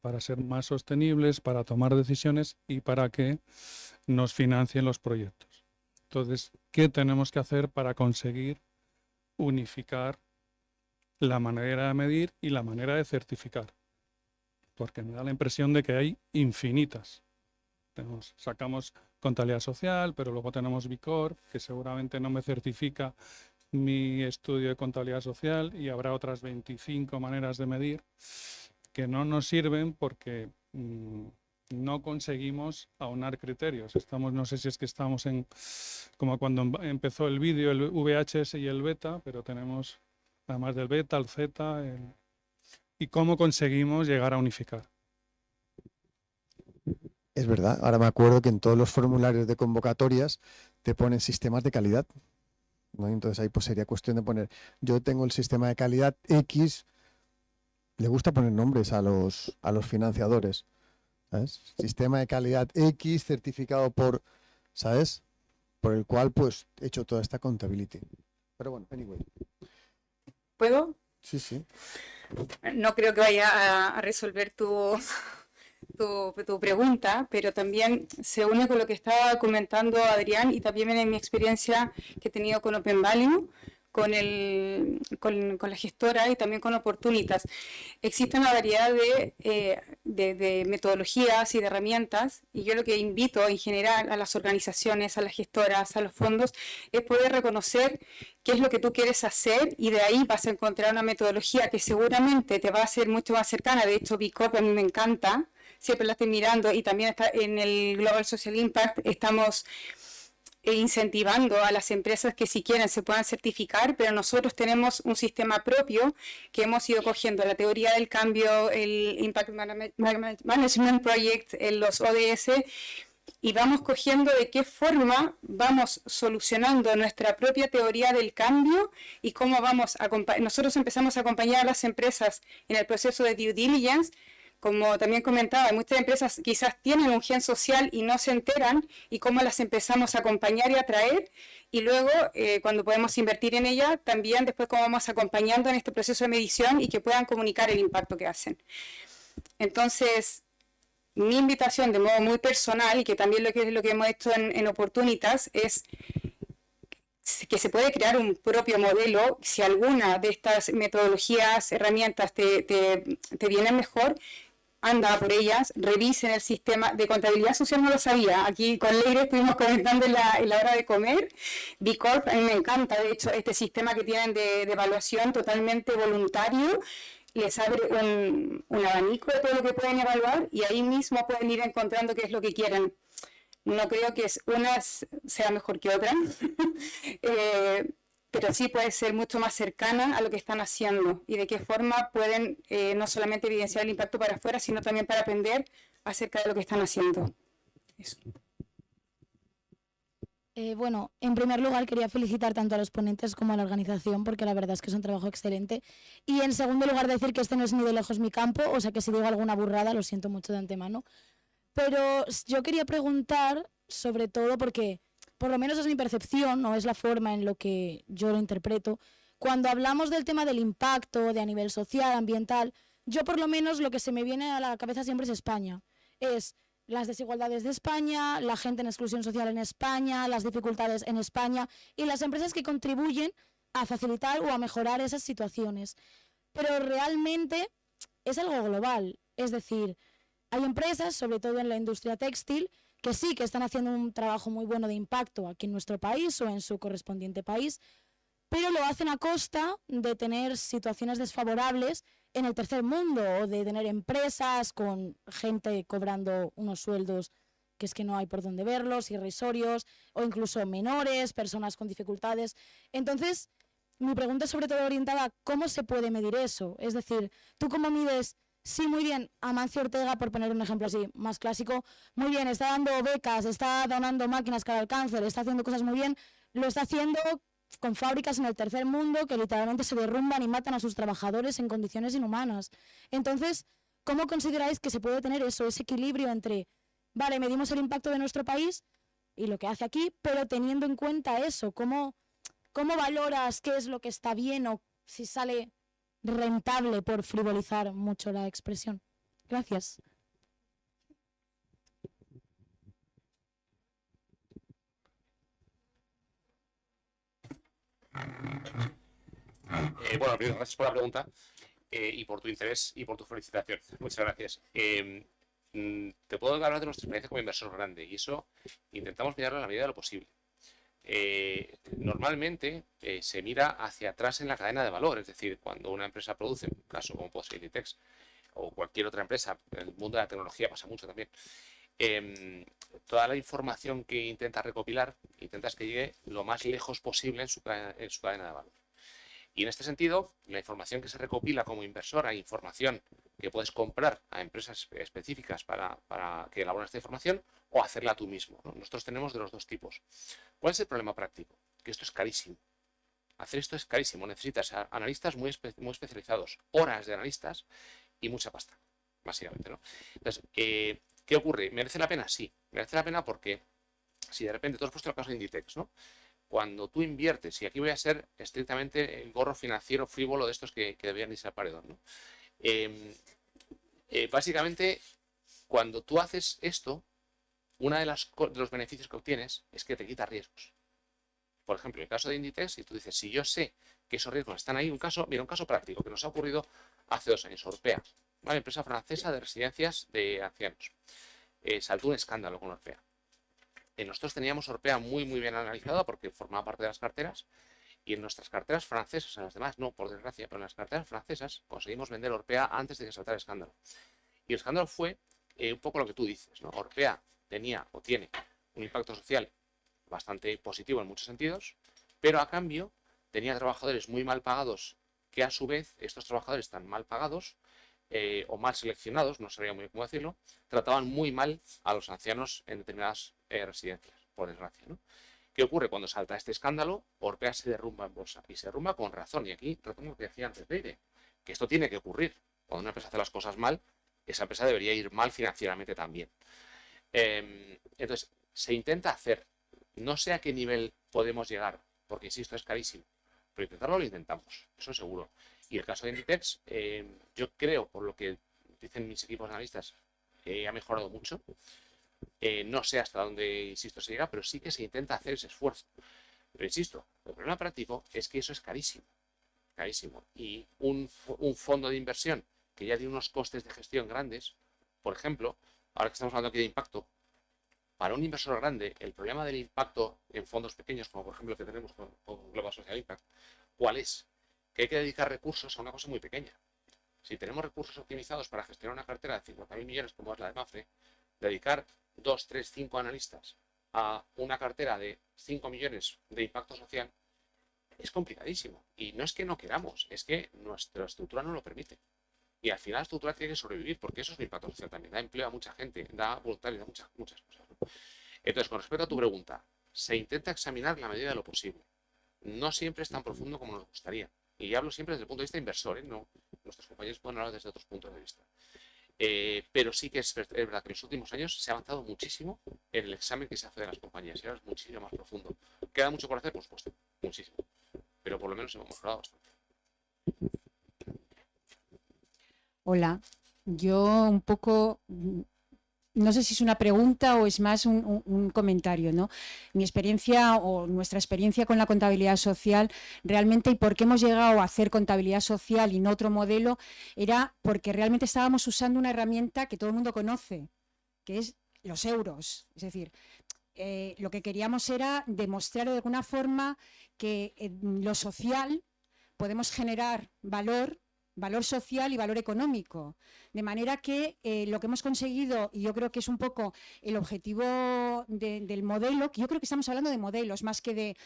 para ser más sostenibles, para tomar decisiones y para que nos financien los proyectos. Entonces, ¿qué tenemos que hacer para conseguir unificar la manera de medir y la manera de certificar? Porque me da la impresión de que hay infinitas. Sacamos contabilidad social, pero luego tenemos B Corp, que seguramente no me certifica mi estudio de contabilidad social, y habrá otras 25 maneras de medir que no nos sirven porque no conseguimos aunar criterios. No sé si es que estamos en como cuando empezó el vídeo, el VHS y el beta, pero tenemos además del beta, el Z, y cómo conseguimos llegar a unificar. Es verdad, ahora me acuerdo que en todos los formularios de convocatorias te ponen sistemas de calidad, ¿no? Entonces ahí pues sería cuestión de poner, yo tengo el sistema de calidad X, le gusta poner nombres a los financiadores, ¿sabes? Sistema de calidad X certificado por, ¿sabes? Por el cual pues he hecho toda esta contabilidad. Pero bueno, anyway. ¿Puedo? Sí, sí. No creo que vaya a resolver tu pregunta, pero también se une con lo que estaba comentando Adrián y también en mi experiencia que he tenido con Open Value, con la gestora y también con Oportunitas. Existe una variedad de metodologías y de herramientas, y yo lo que invito en general a las organizaciones, a las gestoras, a los fondos, es poder reconocer qué es lo que tú quieres hacer, y de ahí vas a encontrar una metodología que seguramente te va a ser mucho más cercana. De hecho, B Corp a mí me encanta, siempre la estoy mirando, y también está en el Global Social Impact, estamos incentivando a las empresas que si quieren se puedan certificar, pero nosotros tenemos un sistema propio que hemos ido cogiendo la teoría del cambio, el Impact Management Project, los ODS, y vamos cogiendo de qué forma vamos solucionando nuestra propia teoría del cambio y cómo vamos a nosotros empezamos a acompañar a las empresas en el proceso de due diligence. Como también comentaba, muchas empresas quizás tienen un gen social y no se enteran, y cómo las empezamos a acompañar y atraer, y luego cuando podemos invertir en ellas, también después cómo vamos acompañando en este proceso de medición y que puedan comunicar el impacto que hacen. Entonces, mi invitación de modo muy personal, y que también lo que hemos hecho en Oportunitas, es que se puede crear un propio modelo. Si alguna de estas metodologías, herramientas te vienen mejor, anda por ellas, revisen el sistema de contabilidad social. No lo sabía, aquí con Leire estuvimos comentando en la hora de comer. B Corp, a mí me encanta, de hecho, este sistema que tienen de evaluación totalmente voluntario, les abre un abanico de todo lo que pueden evaluar, y ahí mismo pueden ir encontrando qué es lo que quieren. No creo que una sea mejor que otra, pero sí puede ser mucho más cercana a lo que están haciendo y de qué forma pueden no solamente evidenciar el impacto para afuera, sino también para aprender acerca de lo que están haciendo. Eso. Bueno, en primer lugar quería felicitar tanto a los ponentes como a la organización, porque la verdad es que es un trabajo excelente. Y en segundo lugar decir que este no es ni de lejos mi campo, o sea que si digo alguna burrada lo siento mucho de antemano. Pero yo quería preguntar, sobre todo porque por lo menos es mi percepción, no es la forma en lo que yo lo interpreto, cuando hablamos del tema del impacto de a nivel social, ambiental, yo por lo menos lo que se me viene a la cabeza siempre es España. Es las desigualdades de España, la gente en exclusión social en España, las dificultades en España y las empresas que contribuyen a facilitar o a mejorar esas situaciones. Pero realmente es algo global, es decir, hay empresas, sobre todo en la industria textil, que sí que están haciendo un trabajo muy bueno de impacto aquí en nuestro país o en su correspondiente país, pero lo hacen a costa de tener situaciones desfavorables en el tercer mundo, o de tener empresas con gente cobrando unos sueldos que es que no hay por dónde verlos, irrisorios, o incluso menores, personas con dificultades. Entonces, mi pregunta es sobre todo orientada a cómo se puede medir eso. Es decir, ¿tú cómo mides? Sí, muy bien, Amancio Ortega, por poner un ejemplo así, más clásico, muy bien, está dando becas, está donando máquinas para el cáncer, está haciendo cosas muy bien, lo está haciendo con fábricas en el tercer mundo que literalmente se derrumban y matan a sus trabajadores en condiciones inhumanas. Entonces, ¿cómo consideráis que se puede tener eso, ese equilibrio entre, vale, medimos el impacto de nuestro país y lo que hace aquí, pero teniendo en cuenta eso, ¿cómo valoras qué es lo que está bien o si sale rentable, por frivolizar mucho la expresión? Gracias. Bueno, primero, gracias por la pregunta y por tu interés y por tu felicitación. Muchas gracias. Te puedo hablar de nuestra experiencia como inversor grande, y eso intentamos mirarlo en la medida de lo posible. Normalmente se mira hacia atrás en la cadena de valor, es decir, cuando una empresa produce, en un caso como puede ser Inditex o cualquier otra empresa, en el mundo de la tecnología pasa mucho también, toda la información que intenta recopilar, intentas que llegue lo más lejos posible en su cadena de valor. Y en este sentido, la información que se recopila como inversor, hay información que puedes comprar a empresas específicas para que elaboren esta información, o hacerla tú mismo, ¿no? Nosotros tenemos de los dos tipos. ¿Cuál es el problema práctico? Que esto es carísimo. Hacer esto es carísimo. Necesitas analistas muy especializados, horas de analistas y mucha pasta, básicamente, ¿no? Entonces, ¿qué ocurre? ¿Merece la pena? Sí, merece la pena porque si de repente tú has puesto el caso de Inditex, ¿no? Cuando tú inviertes, y aquí voy a ser estrictamente el gorro financiero frívolo de estos que deberían irse al paredón, ¿no? Básicamente, cuando tú haces esto, uno de los beneficios que obtienes es que te quita riesgos. Por ejemplo, en el caso de Inditex, si tú dices, si yo sé que esos riesgos están ahí, mira, un caso práctico que nos ha ocurrido hace 2 años, Orpea, ¿vale? Empresa francesa de residencias de ancianos. Saltó un escándalo con Orpea. Nosotros teníamos Orpea muy bien analizada porque formaba parte de las carteras, y en nuestras carteras francesas, en las demás no, por desgracia, pero en las carteras francesas conseguimos vender Orpea antes de que saltara el escándalo. Y el escándalo fue un poco lo que tú dices, ¿no? Orpea tenía o tiene un impacto social bastante positivo en muchos sentidos, pero a cambio tenía trabajadores muy mal pagados, que a su vez estos trabajadores tan mal pagados o mal seleccionados, no sabría muy bien cómo decirlo, trataban muy mal a los ancianos en determinadas residencias, por desgracia, ¿no? ¿Qué ocurre cuando salta este escándalo? Orpea se derrumba en bolsa y se derrumba con razón. Y aquí retomo lo que decía antes Leire, que esto tiene que ocurrir. Cuando una empresa hace las cosas mal, esa empresa debería ir mal financieramente también. Entonces, se intenta hacer, no sé a qué nivel podemos llegar, porque insisto, es carísimo, pero intentarlo lo intentamos, eso seguro. Y el caso de Inditex, yo creo, por lo que dicen mis equipos de analistas, ha mejorado mucho. No sé hasta dónde, insisto, se llega, pero sí que se intenta hacer ese esfuerzo. Pero insisto, el problema práctico es que eso es carísimo, carísimo. Y un fondo de inversión que ya tiene unos costes de gestión grandes, por ejemplo, ahora que estamos hablando aquí de impacto, para un inversor grande, el problema del impacto en fondos pequeños, como por ejemplo el que tenemos con Global Social Impact, ¿cuál es? Que hay que dedicar recursos a una cosa muy pequeña. Si tenemos recursos optimizados para gestionar una cartera de 50.000 millones como es la de Mapfre, dedicar 2, 3, 5 analistas a una cartera de 5 millones de impacto social es complicadísimo. Y no es que no queramos, es que nuestra estructura no lo permite. Y al final la estructura tiene que sobrevivir, porque eso es un impacto social también. Da empleo a mucha gente, da voluntarios, da muchas cosas, ¿no? Entonces, con respecto a tu pregunta, se intenta examinar la medida de lo posible. No siempre es tan profundo como nos gustaría. Y hablo siempre desde el punto de vista inversor, ¿eh? No, nuestros compañeros pueden hablar desde otros puntos de vista. Pero sí que es verdad que en los últimos años se ha avanzado muchísimo en el examen que se hace de las compañías y ahora es muchísimo más profundo. ¿Queda mucho por hacer? Por supuesto, muchísimo. Pero por lo menos hemos mejorado bastante. Hola, yo un poco, no sé si es una pregunta o es más un comentario, ¿no? Mi experiencia o nuestra experiencia con la contabilidad social realmente, y por qué hemos llegado a hacer contabilidad social y no otro modelo, era porque realmente estábamos usando una herramienta que todo el mundo conoce, que es los euros. Es decir, lo que queríamos era demostrar de alguna forma que en lo social podemos generar valor social y valor económico. De manera que lo que hemos conseguido, y yo creo que es un poco el objetivo del modelo, que yo creo que estamos hablando de modelos más que de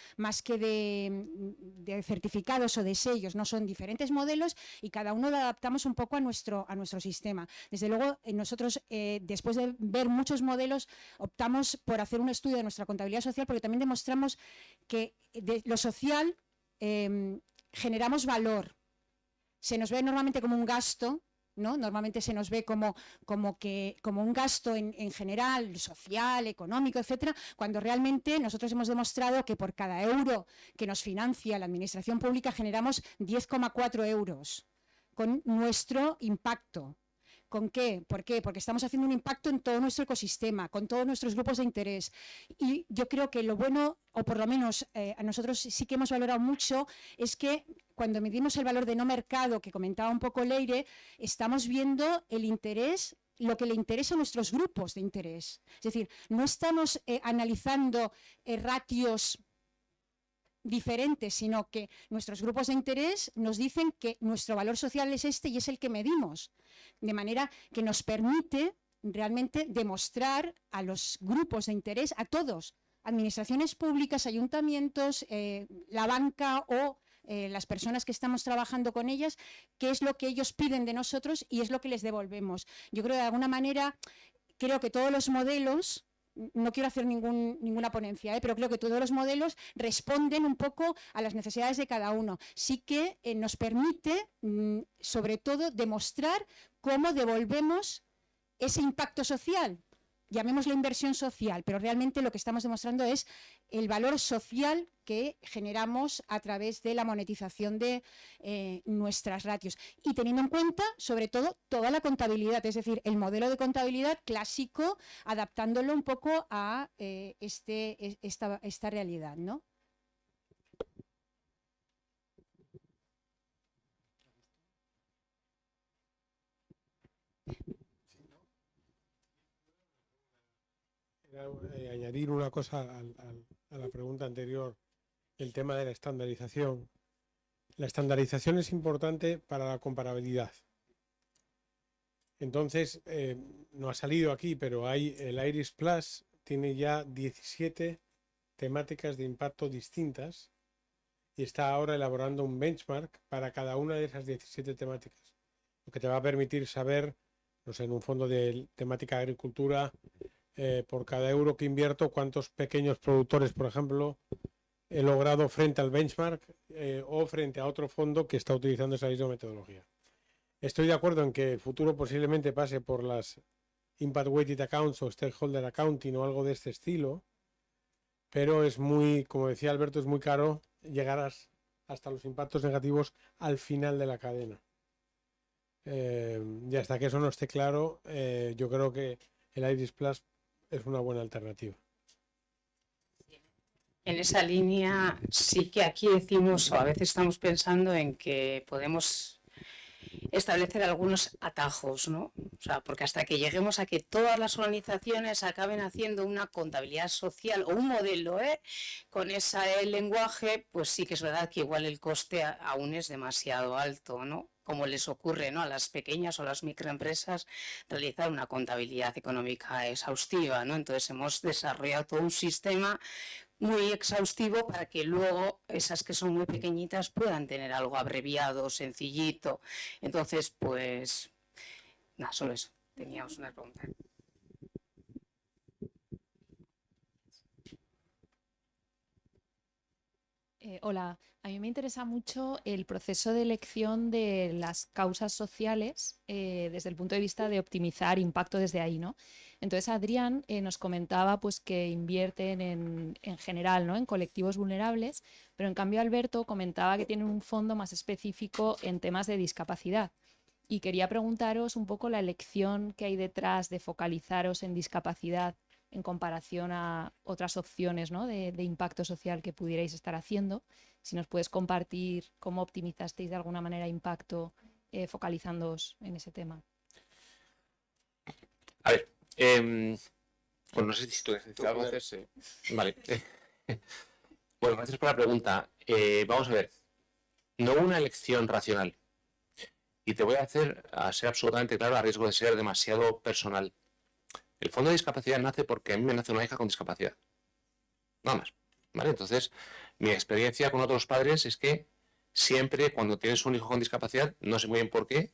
certificados o de sellos, no son diferentes modelos y cada uno lo adaptamos un poco a nuestro sistema. Desde luego, nosotros, después de ver muchos modelos, optamos por hacer un estudio de nuestra contabilidad social porque también demostramos que de lo social generamos valor. Se nos ve normalmente como un gasto, ¿no? Normalmente se nos ve como un gasto en general, social, económico, etcétera, cuando realmente nosotros hemos demostrado que por cada euro que nos financia la administración pública generamos 10,4 euros con nuestro impacto. ¿Con qué? ¿Por qué? Porque estamos haciendo un impacto en todo nuestro ecosistema, con todos nuestros grupos de interés. Y yo creo que lo bueno, o por lo menos a nosotros sí que hemos valorado mucho, es que cuando medimos el valor de no mercado, que comentaba un poco Leire, estamos viendo el interés, lo que le interesa a nuestros grupos de interés. Es decir, no estamos analizando ratios diferentes, sino que nuestros grupos de interés nos dicen que nuestro valor social es este y es el que medimos, de manera que nos permite realmente demostrar a los grupos de interés, a todos, administraciones públicas, ayuntamientos, la banca o las personas que estamos trabajando con ellas, qué es lo que ellos piden de nosotros y es lo que les devolvemos. Yo creo que de alguna manera, creo que todos los modelos, no quiero hacer ninguna ponencia, pero creo que todos los modelos responden un poco a las necesidades de cada uno. Sí que nos permite, sobre todo, demostrar cómo devolvemos ese impacto social. Llamémoslo inversión social, pero realmente lo que estamos demostrando es el valor social que generamos a través de la monetización de nuestras ratios. Y teniendo en cuenta, sobre todo, toda la contabilidad, es decir, el modelo de contabilidad clásico, adaptándolo un poco a esta realidad, ¿no? Añadir una cosa a la pregunta anterior, el tema de la estandarización. La estandarización es importante para la comparabilidad. Entonces, no ha salido aquí, pero el Iris Plus tiene ya 17 temáticas de impacto distintas y está ahora elaborando un benchmark para cada una de esas 17 temáticas. lo que te va a permitir saber, no sé, en un fondo de temática de agricultura, por cada euro que invierto, cuántos pequeños productores, por ejemplo, he logrado frente al benchmark o frente a otro fondo que está utilizando esa misma metodología. Estoy de acuerdo en que el futuro posiblemente pase por las Impact Weighted Accounts o Stakeholder Accounting o algo de este estilo, pero es muy, como decía Alberto, es muy caro llegar hasta los impactos negativos al final de la cadena. Y hasta que eso no esté claro, yo creo que el IRIS Plus es una buena alternativa. En esa línea sí que aquí decimos, o a veces estamos pensando en que podemos establecer algunos atajos, ¿no? O sea, porque hasta que lleguemos a que todas las organizaciones acaben haciendo una contabilidad social o un modelo, con ese lenguaje, pues sí que es verdad que igual el coste aún es demasiado alto, ¿no? Como les ocurre, ¿no?, a las pequeñas o las microempresas realizar una contabilidad económica exhaustiva, ¿no? Entonces hemos desarrollado todo un sistema muy exhaustivo para que luego esas que son muy pequeñitas puedan tener algo abreviado, sencillito. Entonces, pues, nada, solo eso. Teníamos una pregunta. Hola, a mí me interesa mucho el proceso de elección de las causas sociales desde el punto de vista de optimizar impacto desde ahí, ¿no? Entonces Adrián nos comentaba pues que invierten en general, ¿no?, en colectivos vulnerables, pero en cambio Alberto comentaba que tienen un fondo más específico en temas de discapacidad. Y quería preguntaros un poco la elección que hay detrás de focalizaros en discapacidad en comparación a otras opciones, ¿no?, de impacto social que pudierais estar haciendo. Si nos puedes compartir cómo optimizasteis de alguna manera impacto focalizándoos en ese tema. A ver, bueno, no sé si tú quieres decir algo antes. Vale. Bueno, gracias por la pregunta. Vamos a ver. No hubo una elección racional. Y te voy a ser absolutamente claro a riesgo de ser demasiado personal. El fondo de discapacidad nace porque a mí me nace una hija con discapacidad. Nada más. ¿Vale? Entonces, mi experiencia con otros padres es que siempre cuando tienes un hijo con discapacidad, no sé muy bien por qué,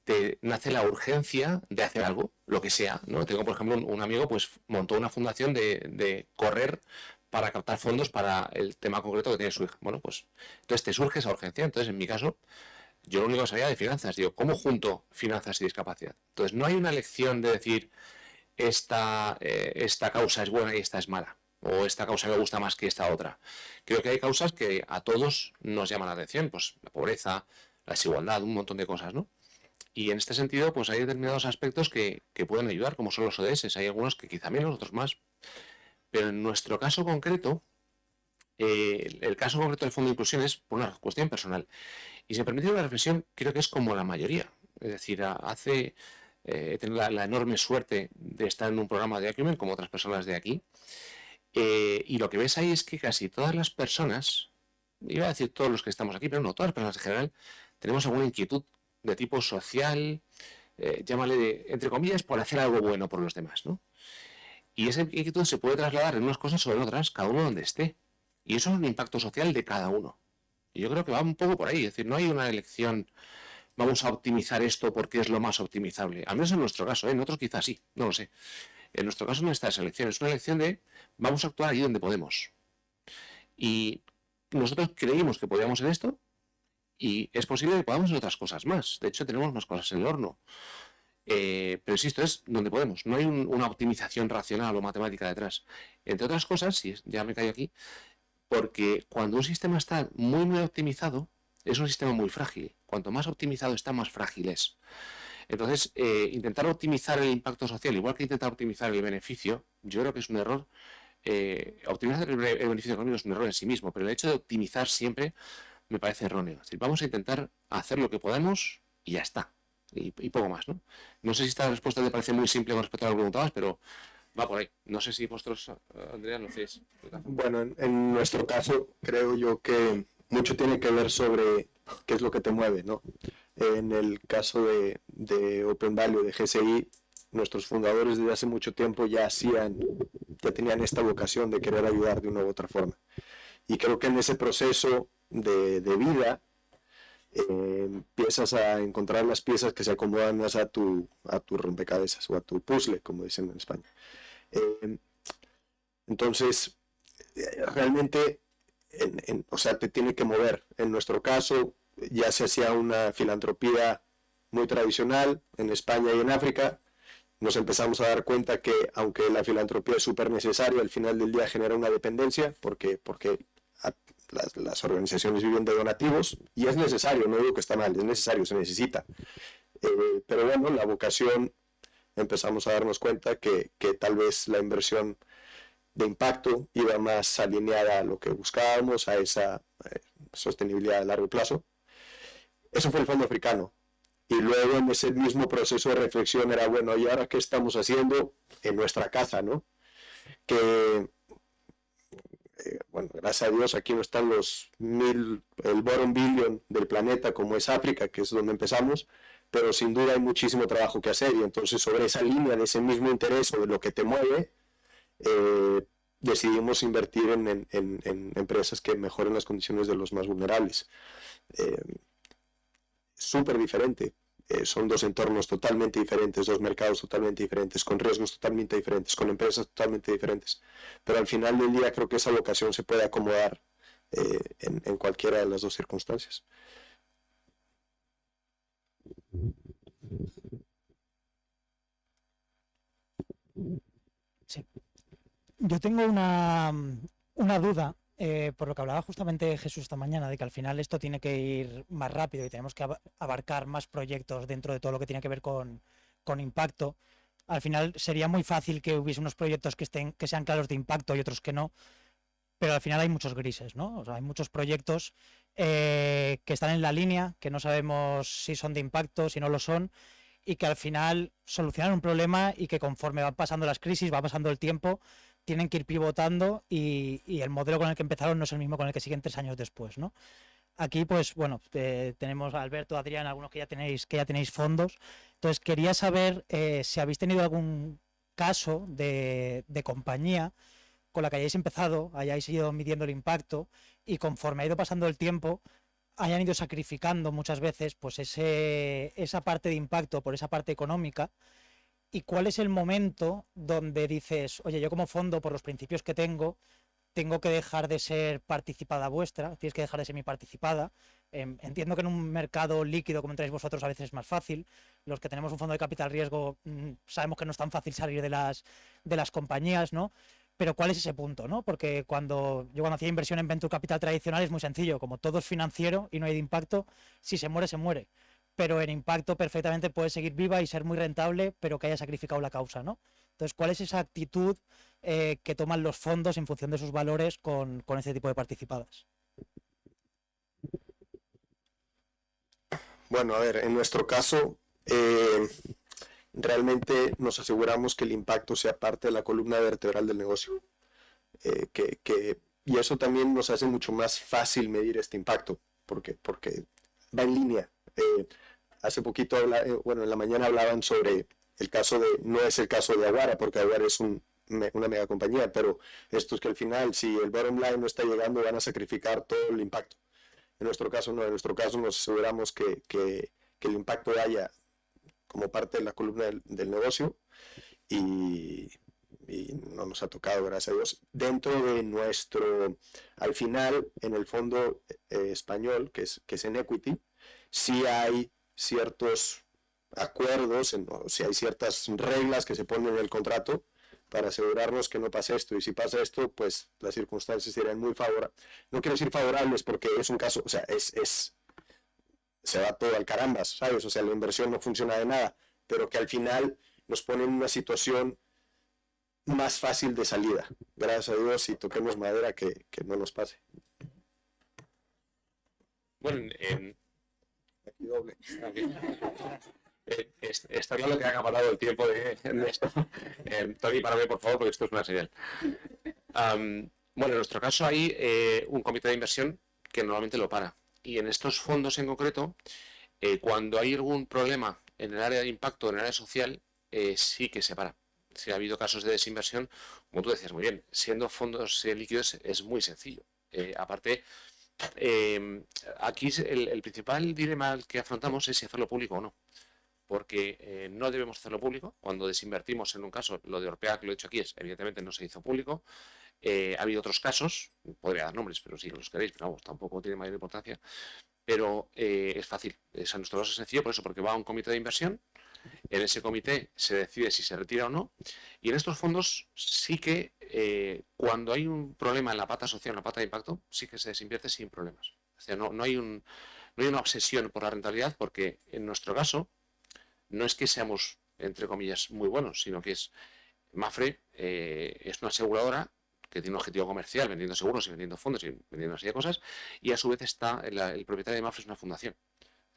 te nace la urgencia de hacer algo, lo que sea, ¿no? Tengo, por ejemplo, un amigo pues montó una fundación de correr para captar fondos para el tema concreto que tiene su hija. Bueno, pues entonces te surge esa urgencia. Entonces, en mi caso, yo lo único que sabía de finanzas, digo, ¿cómo junto finanzas y discapacidad? Entonces, no hay una elección de decir esta causa es buena y esta es mala, o esta causa me gusta más que esta otra. Creo que hay causas que a todos nos llaman la atención, pues la pobreza, la desigualdad, un montón de cosas, ¿no? Y en este sentido, pues hay determinados aspectos que pueden ayudar, como son los ODS, hay algunos que quizá menos, otros más. Pero en nuestro caso concreto, el caso concreto del Fondo de Inclusión es por una cuestión personal. Y si me permite una reflexión, creo que es como la mayoría. Es decir, he tenido la enorme suerte de estar en un programa de Acumen, como otras personas de aquí. Y lo que ves ahí es que casi todas las personas, iba a decir todos los que estamos aquí, pero no, todas las personas en general, tenemos alguna inquietud de tipo social, llámale, entre comillas, por hacer algo bueno por los demás, ¿no? Y esa inquietud se puede trasladar en unas cosas o en otras, cada uno donde esté. Y eso es un impacto social de cada uno. Y yo creo que va un poco por ahí, es decir, no hay una elección, vamos a optimizar esto porque es lo más optimizable. Al menos en nuestro caso, en otros quizás sí, no lo sé. En nuestro caso no está esa elección, es una elección de vamos a actuar allí donde podemos. Y nosotros creímos que podíamos en esto y es posible que podamos en otras cosas más. De hecho, tenemos más cosas en el horno. Pero insisto, es donde podemos. No hay una optimización racional o matemática detrás. Entre otras cosas, y ya me callo aquí, porque cuando un sistema está muy, muy optimizado, es un sistema muy frágil. Cuanto más optimizado está, más frágil es. Entonces, intentar optimizar el impacto social, igual que intentar optimizar el beneficio, yo creo que es un error. Optimizar el beneficio económico es un error en sí mismo, pero el hecho de optimizar siempre me parece erróneo. Es decir, vamos a intentar hacer lo que podemos y ya está. Y poco más, ¿no? No sé si esta respuesta te parece muy simple con respecto a lo que preguntabas, pero va por ahí. No sé si vosotros, Andrea, lo hacéis. Bueno, en nuestro caso, creo yo que mucho tiene que ver sobre qué es lo que te mueve, ¿no? En el caso de Open Value, de GSI, nuestros fundadores desde hace mucho tiempo ya tenían esta vocación de querer ayudar de una u otra forma. Y creo que en ese proceso de vida, empiezas a encontrar las piezas que se acomodan más a tu rompecabezas o a tu puzzle, como dicen en España. Entonces, realmente, o sea, te tiene que mover. En nuestro caso, ya se hacía una filantropía muy tradicional en España y en África. Nos empezamos a dar cuenta que, aunque la filantropía es súper necesaria, al final del día genera una dependencia, porque las organizaciones viven de donativos, y es necesario, no digo que está mal, es necesario, se necesita. Pero bueno, la vocación, empezamos a darnos cuenta que tal vez la inversión de impacto iba más alineada a lo que buscábamos, a esa sostenibilidad a largo plazo. Eso fue el Fondo Africano. Y luego en ese mismo proceso de reflexión era, bueno, ¿y ahora qué estamos haciendo en nuestra casa, no? Que, bueno, gracias a Dios aquí no están el bottom billion del planeta como es África, que es donde empezamos, pero sin duda hay muchísimo trabajo que hacer, y entonces sobre esa línea de ese mismo interés o de lo que te mueve, decidimos invertir en empresas que mejoren las condiciones de los más vulnerables. Súper diferente. Son dos entornos totalmente diferentes, dos mercados totalmente diferentes, con riesgos totalmente diferentes, con empresas totalmente diferentes. Pero al final del día creo que esa vocación se puede acomodar en cualquiera de las dos circunstancias. Sí. Yo tengo una duda, por lo que hablaba justamente Jesús esta mañana, de que al final esto tiene que ir más rápido y tenemos que abarcar más proyectos dentro de todo lo que tiene que ver con impacto. Al final sería muy fácil que hubiese unos proyectos que sean claros de impacto y otros que no, pero al final hay muchos grises, ¿no? O sea, hay muchos proyectos que están en la línea, que no sabemos si son de impacto, si no lo son, y que al final solucionan un problema y que conforme van pasando las crisis, va pasando el tiempo, tienen que ir pivotando y el modelo con el que empezaron no es el mismo con el que siguen 3 años después, ¿no? Aquí, pues bueno, tenemos a Alberto, Adrián, algunos que ya tenéis fondos. Entonces, quería saber si habéis tenido algún caso de compañía con la que hayáis empezado, hayáis ido midiendo el impacto y conforme ha ido pasando el tiempo, hayan ido sacrificando muchas veces pues esa parte de impacto por esa parte económica. ¿Y cuál es el momento donde dices, oye, yo como fondo, por los principios que tengo que dejar de ser participada vuestra, tienes que dejar de ser mi participada? Entiendo que en un mercado líquido como entráis vosotros a veces es más fácil. Los que tenemos un fondo de capital riesgo sabemos que no es tan fácil salir de las compañías, ¿no? Pero ¿cuál es ese punto, no? Porque yo cuando hacía inversión en venture capital tradicional es muy sencillo, como todo es financiero y no hay de impacto, si se muere, se muere. Pero en impacto perfectamente puede seguir viva y ser muy rentable, pero que haya sacrificado la causa, ¿no? Entonces, ¿cuál es esa actitud que toman los fondos en función de sus valores con este tipo de participadas? Bueno, a ver, en nuestro caso, realmente nos aseguramos que el impacto sea parte de la columna vertebral del negocio. Y eso también nos hace mucho más fácil medir este impacto, porque va en línea. Hace poquito, en la mañana hablaban sobre el caso no es el caso de Aguara, porque Aguara es una mega compañía, pero esto es que al final, si el bottom line no está llegando, van a sacrificar todo el impacto. En nuestro caso no, en nuestro caso nos aseguramos que el impacto vaya como parte de la columna del negocio y no nos ha tocado, gracias a Dios. Dentro de al final, en el fondo español, que es en equity, sí hay ciertos acuerdos, si hay ciertas reglas que se ponen en el contrato para asegurarnos que no pase esto, y si pasa esto, pues las circunstancias serían muy favorables. No quiero decir favorables porque es un caso, o sea, se va todo al carambas, ¿sabes? O sea, la inversión no funciona de nada, pero que al final nos pone en una situación más fácil de salida. Gracias a Dios, y toquemos madera que no nos pase. Bueno, aquí doble. Está claro que ha acabado el tiempo de esto. Tony, párame por favor, porque esto es una señal. Bueno, en nuestro caso hay un comité de inversión que normalmente lo para. Y en estos fondos en concreto, cuando hay algún problema en el área de impacto, en el área social, sí que se para. Si ha habido casos de desinversión, como tú decías muy bien, siendo fondos líquidos es muy sencillo. Aparte, Aquí el principal dilema que afrontamos es si hacerlo público o no. Porque no debemos hacerlo público. Cuando desinvertimos en un caso, lo de Orpea, que lo he dicho aquí, evidentemente no se hizo público. Ha habido otros casos, podría dar nombres, pero si los queréis, pero vamos, tampoco tiene mayor importancia. Pero es fácil, a nuestro caso es sencillo, por eso, porque va a un comité de inversión, en ese comité se decide si se retira o no, y en estos fondos sí que cuando hay un problema en la pata social, en la pata de impacto, sí que se desinvierte sin problemas. O sea, no hay una obsesión por la rentabilidad, porque en nuestro caso no es que seamos, entre comillas, muy buenos, sino que Mapfre es una aseguradora que tiene un objetivo comercial, vendiendo seguros y vendiendo fondos y vendiendo una serie de cosas, y a su vez el propietario de Mapfre es una fundación.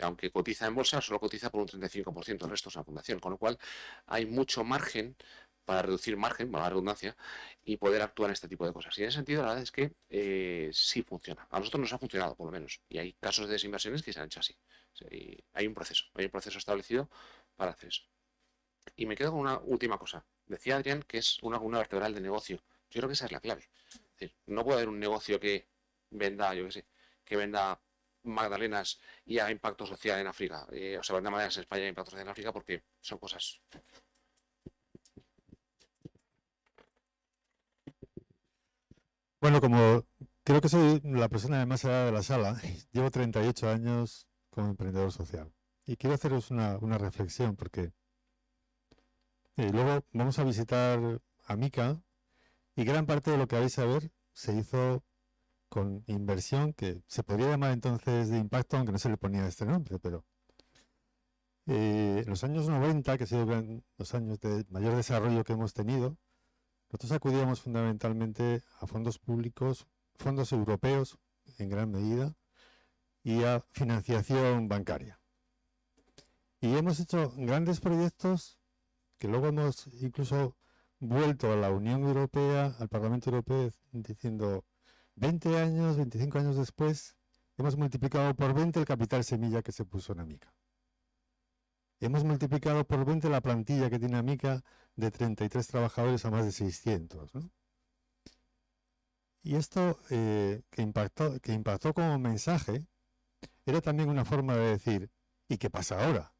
Aunque cotiza en bolsa, solo cotiza por un 35%, el resto es una fundación, con lo cual hay mucho margen para reducir margen, para la redundancia, y poder actuar en este tipo de cosas. Y en ese sentido, la verdad es que sí funciona. A nosotros nos ha funcionado, por lo menos, y hay casos de desinversiones que se han hecho así. Y hay un proceso establecido para hacer eso. Y me quedo con una última cosa. Decía Adrián que es una columna vertebral de negocio. Yo creo que esa es la clave. Es decir, no puede haber un negocio que venda, yo qué sé, que venda magdalenas y haga impacto social en África. O sea, venda magdalenas en España y haga impacto social en África, porque son cosas. Bueno, como creo que soy la persona de más edad de la sala, llevo 38 años como emprendedor social. Y quiero haceros una reflexión, porque luego vamos a visitar Amica, y gran parte de lo que vais a ver se hizo con inversión, que se podría llamar entonces de impacto, aunque no se le ponía este nombre, pero en los años 90, que han sido los años de mayor desarrollo que hemos tenido, nosotros acudíamos fundamentalmente a fondos públicos, fondos europeos en gran medida, y a financiación bancaria. Y hemos hecho grandes proyectos que luego hemos incluso vuelto a la Unión Europea, al Parlamento Europeo, diciendo 20 años, 25 años después, hemos multiplicado por 20 el capital semilla que se puso en Amica. Hemos multiplicado por 20 la plantilla que tiene Amica de 33 trabajadores a más de 600, ¿no? Y esto que impactó como mensaje era también una forma de decir, ¿y qué pasa ahora?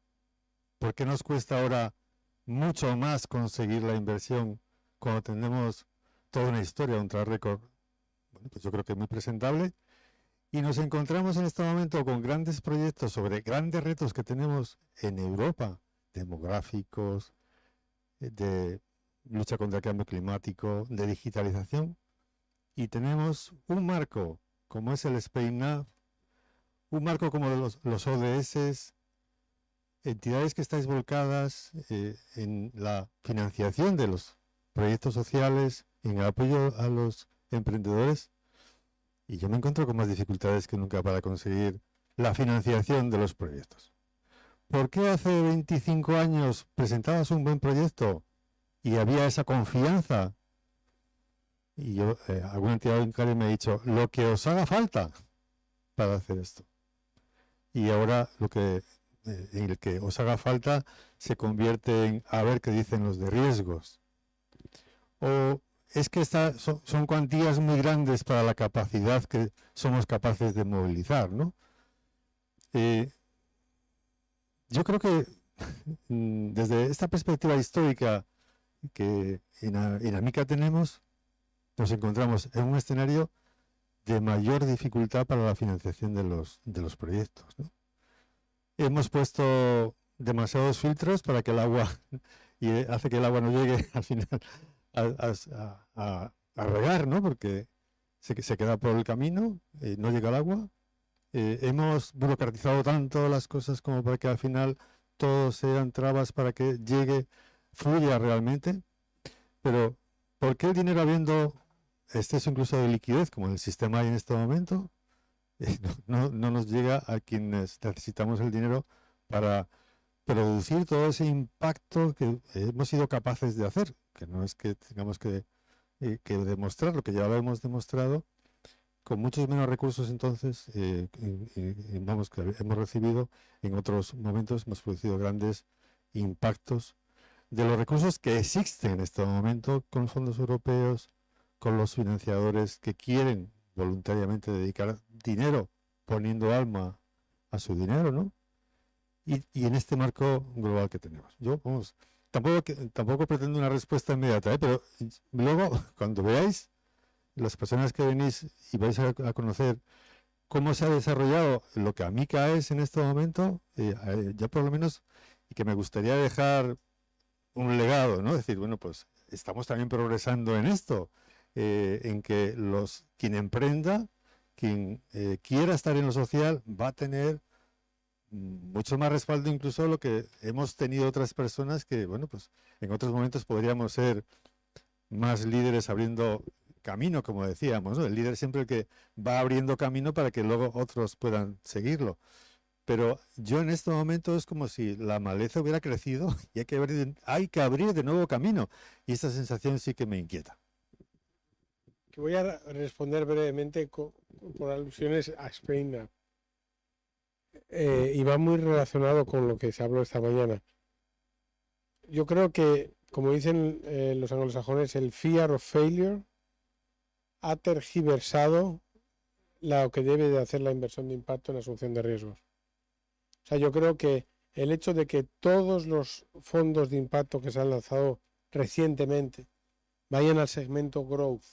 ¿Por qué nos cuesta ahora mucho más conseguir la inversión cuando tenemos toda una historia, un track record? Bueno, pues yo creo que es muy presentable. Y nos encontramos en este momento con grandes proyectos sobre grandes retos que tenemos en Europa, demográficos, de lucha contra el cambio climático, de digitalización. Y tenemos un marco como es el SpainNav, un marco como los ODS, entidades que estáis volcadas en la financiación de los proyectos sociales, en el apoyo a los emprendedores. Y yo me encuentro con más dificultades que nunca para conseguir la financiación de los proyectos. ¿Por qué hace 25 años presentabas un buen proyecto y había esa confianza? Y yo, alguna entidad bancaria me ha dicho, lo que os haga falta para hacer esto. Y ahora en el que os haga falta se convierte en a ver qué dicen los de riesgos. O es que son cuantías muy grandes para la capacidad que somos capaces de movilizar, ¿no? Yo creo que desde esta perspectiva histórica que en Amica tenemos, nos encontramos en un escenario de mayor dificultad para la financiación de los proyectos, ¿no? Hemos puesto demasiados filtros para que el agua, y hace que el agua no llegue al final a regar, ¿no? Porque se queda por el camino, no llega el agua. Hemos burocratizado tanto las cosas como para que al final todo sean trabas para que fluya realmente. Pero, ¿por qué el dinero habiendo exceso incluso de liquidez, como el sistema hay en este momento, no nos llega a quienes necesitamos el dinero para producir todo ese impacto que hemos sido capaces de hacer? Que no es que tengamos que demostrar, lo que ya lo hemos demostrado, con muchos menos recursos entonces, que hemos recibido en otros momentos, hemos producido grandes impactos de los recursos que existen en este momento con fondos europeos, con los financiadores que quieren voluntariamente dedicar dinero, poniendo alma a su dinero, ¿no? Y en este marco global que tenemos. Yo, vamos, tampoco pretendo una respuesta inmediata, ¿eh? Pero luego, cuando veáis, las personas que venís y vais a conocer cómo se ha desarrollado lo que Amica es en este momento, ya por lo menos, y que me gustaría dejar un legado, ¿no? Decir, bueno, pues estamos también progresando en esto, en que quien emprenda, quien quiera estar en lo social, va a tener mucho más respaldo incluso de lo que hemos tenido otras personas que, bueno, pues en otros momentos podríamos ser más líderes abriendo camino, como decíamos, ¿no? El líder siempre el que va abriendo camino para que luego otros puedan seguirlo. Pero yo en este momento es como si la maleza hubiera crecido y hay que abrir de nuevo camino. Y esta sensación sí que me inquieta. Que voy a responder brevemente por alusiones a Spain. Y va muy relacionado con lo que se habló esta mañana. Yo creo que, como dicen los anglosajones, el fear of failure ha tergiversado lo que debe de hacer la inversión de impacto en asunción de riesgos. O sea, yo creo que el hecho de que todos los fondos de impacto que se han lanzado recientemente vayan al segmento growth,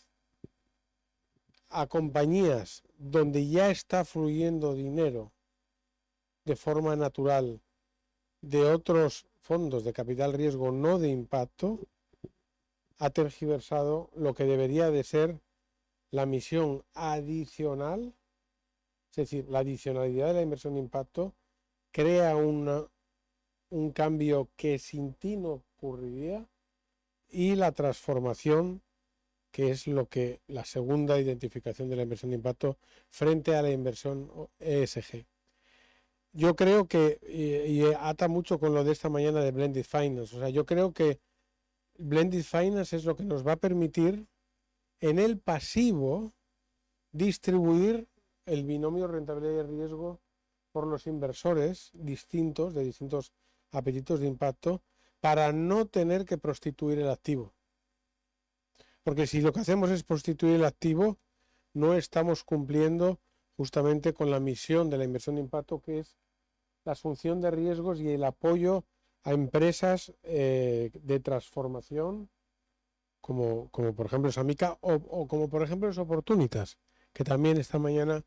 a compañías donde ya está fluyendo dinero de forma natural de otros fondos de capital riesgo no de impacto, ha tergiversado lo que debería de ser la misión adicional, es decir, la adicionalidad de la inversión de impacto crea un cambio que sin ti no ocurriría, y la transformación, que es lo que la segunda identificación de la inversión de impacto frente a la inversión ESG. Yo creo que, y ata mucho con lo de esta mañana de Blended Finance, o sea, yo creo que Blended Finance es lo que nos va a permitir en el pasivo distribuir el binomio rentabilidad y riesgo por los inversores distintos, de distintos apetitos de impacto, para no tener que prostituir el activo. Porque si lo que hacemos es prostituir el activo, no estamos cumpliendo justamente con la misión de la inversión de impacto, que es la asunción de riesgos y el apoyo a empresas de transformación, como por ejemplo es Amica o como por ejemplo es Opportunitas, que también esta mañana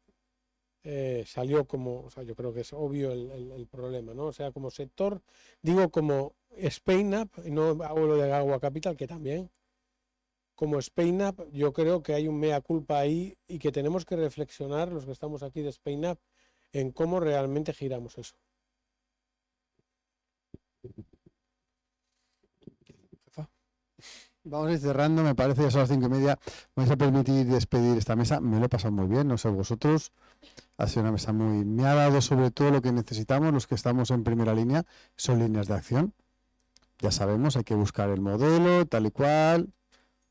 salió como, o sea, yo creo que es obvio el problema, ¿no? O sea, como sector, digo como SpainUp, y no hago lo de Agua Capital, que también, como SpainUp, yo creo que hay un mea culpa ahí y que tenemos que reflexionar, los que estamos aquí de SpainUp, en cómo realmente giramos eso. Vamos a ir cerrando, me parece, ya son las 5:30. Me vais a permitir despedir esta mesa. Me lo he pasado muy bien, no sé vosotros. Ha sido una mesa me ha dado sobre todo lo que necesitamos, los que estamos en primera línea, son líneas de acción. Ya sabemos, hay que buscar el modelo, tal y cual.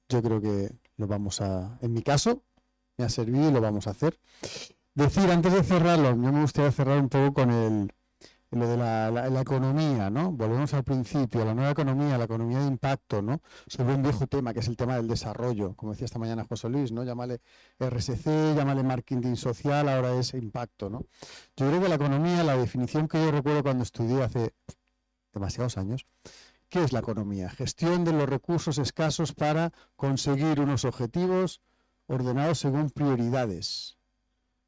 Yo creo que lo vamos en mi caso, me ha servido y lo vamos a hacer. Decir, antes de cerrarlo, yo me gustaría cerrar un poco con lo de la economía, ¿no? Volvemos al principio, la nueva economía, la economía de impacto, ¿no? Sobre un viejo tema, que es el tema del desarrollo, como decía esta mañana José Luis, ¿no? Llámale RSC, llámale marketing social, ahora es impacto, ¿no? Yo creo que la economía, la definición que yo recuerdo cuando estudié hace demasiados años, ¿qué es la economía? Gestión de los recursos escasos para conseguir unos objetivos ordenados según prioridades.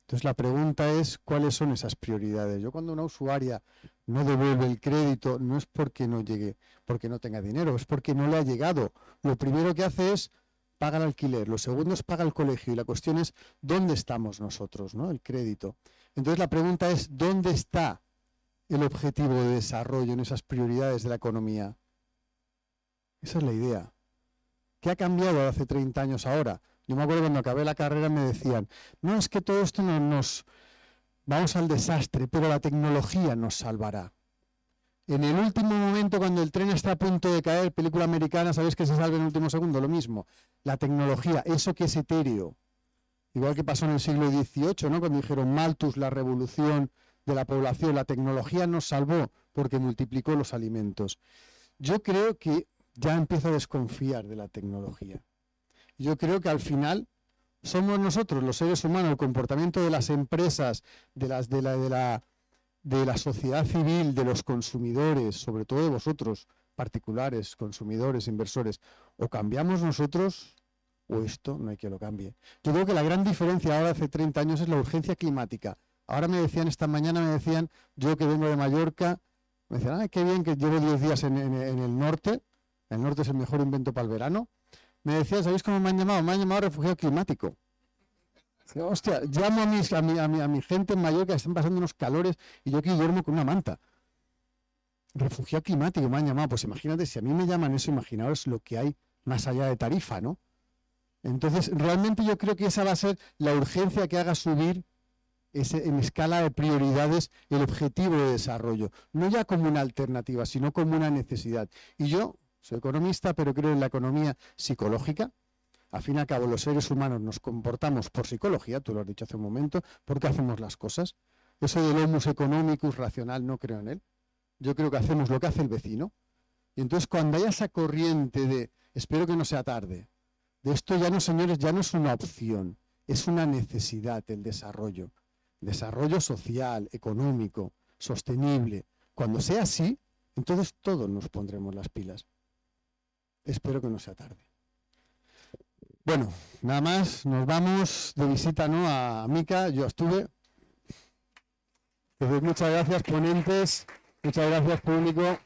Entonces la pregunta es, ¿cuáles son esas prioridades? Yo cuando una usuaria no devuelve el crédito, no es porque no llegue, porque no tenga dinero, es porque no le ha llegado. Lo primero que hace es paga el alquiler, lo segundo es paga el colegio, y la cuestión es ¿dónde estamos nosotros, ¿no? El crédito. Entonces la pregunta es, ¿dónde está el objetivo de desarrollo en esas prioridades de la economía? Esa es la idea. ¿Qué ha cambiado hace 30 años ahora? Yo me acuerdo cuando acabé la carrera me decían, no, es que todo esto nos vamos al desastre, pero la tecnología nos salvará. En el último momento, cuando el tren está a punto de caer, película americana, ¿sabéis que se salva en el último segundo? Lo mismo, la tecnología, eso que es etéreo. Igual que pasó en el siglo XVIII, ¿no? Cuando dijeron Malthus, la revolución de la población, la tecnología nos salvó porque multiplicó los alimentos. Yo creo que ya empiezo a desconfiar de la tecnología. Yo creo que al final Somos nosotros, los seres humanos, el comportamiento de las empresas, de la sociedad civil, de los consumidores, sobre todo de vosotros, particulares, consumidores, inversores. O cambiamos nosotros o esto no hay que lo cambie. Yo creo que la gran diferencia ahora hace 30 años es la urgencia climática. Ahora me decían, esta mañana me decían, yo que vengo de Mallorca, me decían, ay, qué bien que llevo 10 días en el norte es el mejor invento para el verano. Me decían, ¿sabéis cómo me han llamado? Me han llamado refugiado climático. Hostia, llamo a mi gente en Mallorca que están pasando unos calores y yo aquí duermo con una manta. Refugiado climático me han llamado. Pues imagínate, si a mí me llaman eso, imaginaos lo que hay más allá de Tarifa, ¿no? Entonces, realmente yo creo que esa va a ser la urgencia que haga subir en escala de prioridades el objetivo de desarrollo. No ya como una alternativa, sino como una necesidad. Y yo soy economista, pero creo en la economía psicológica. Al fin y al cabo, los seres humanos nos comportamos por psicología, tú lo has dicho hace un momento, porque hacemos las cosas. Eso del homus economicus racional no creo en él. Yo creo que hacemos lo que hace el vecino. Y entonces cuando haya esa corriente de, espero que no sea tarde, de esto ya no, señores, ya no es una opción, es una necesidad el desarrollo. Desarrollo social, económico, sostenible. Cuando sea así, entonces todos nos pondremos las pilas. Espero que no sea tarde. Bueno, nada más, nos vamos de visita, ¿no?, a Mica. Yo estuve. Entonces, muchas gracias, ponentes. Muchas gracias, público.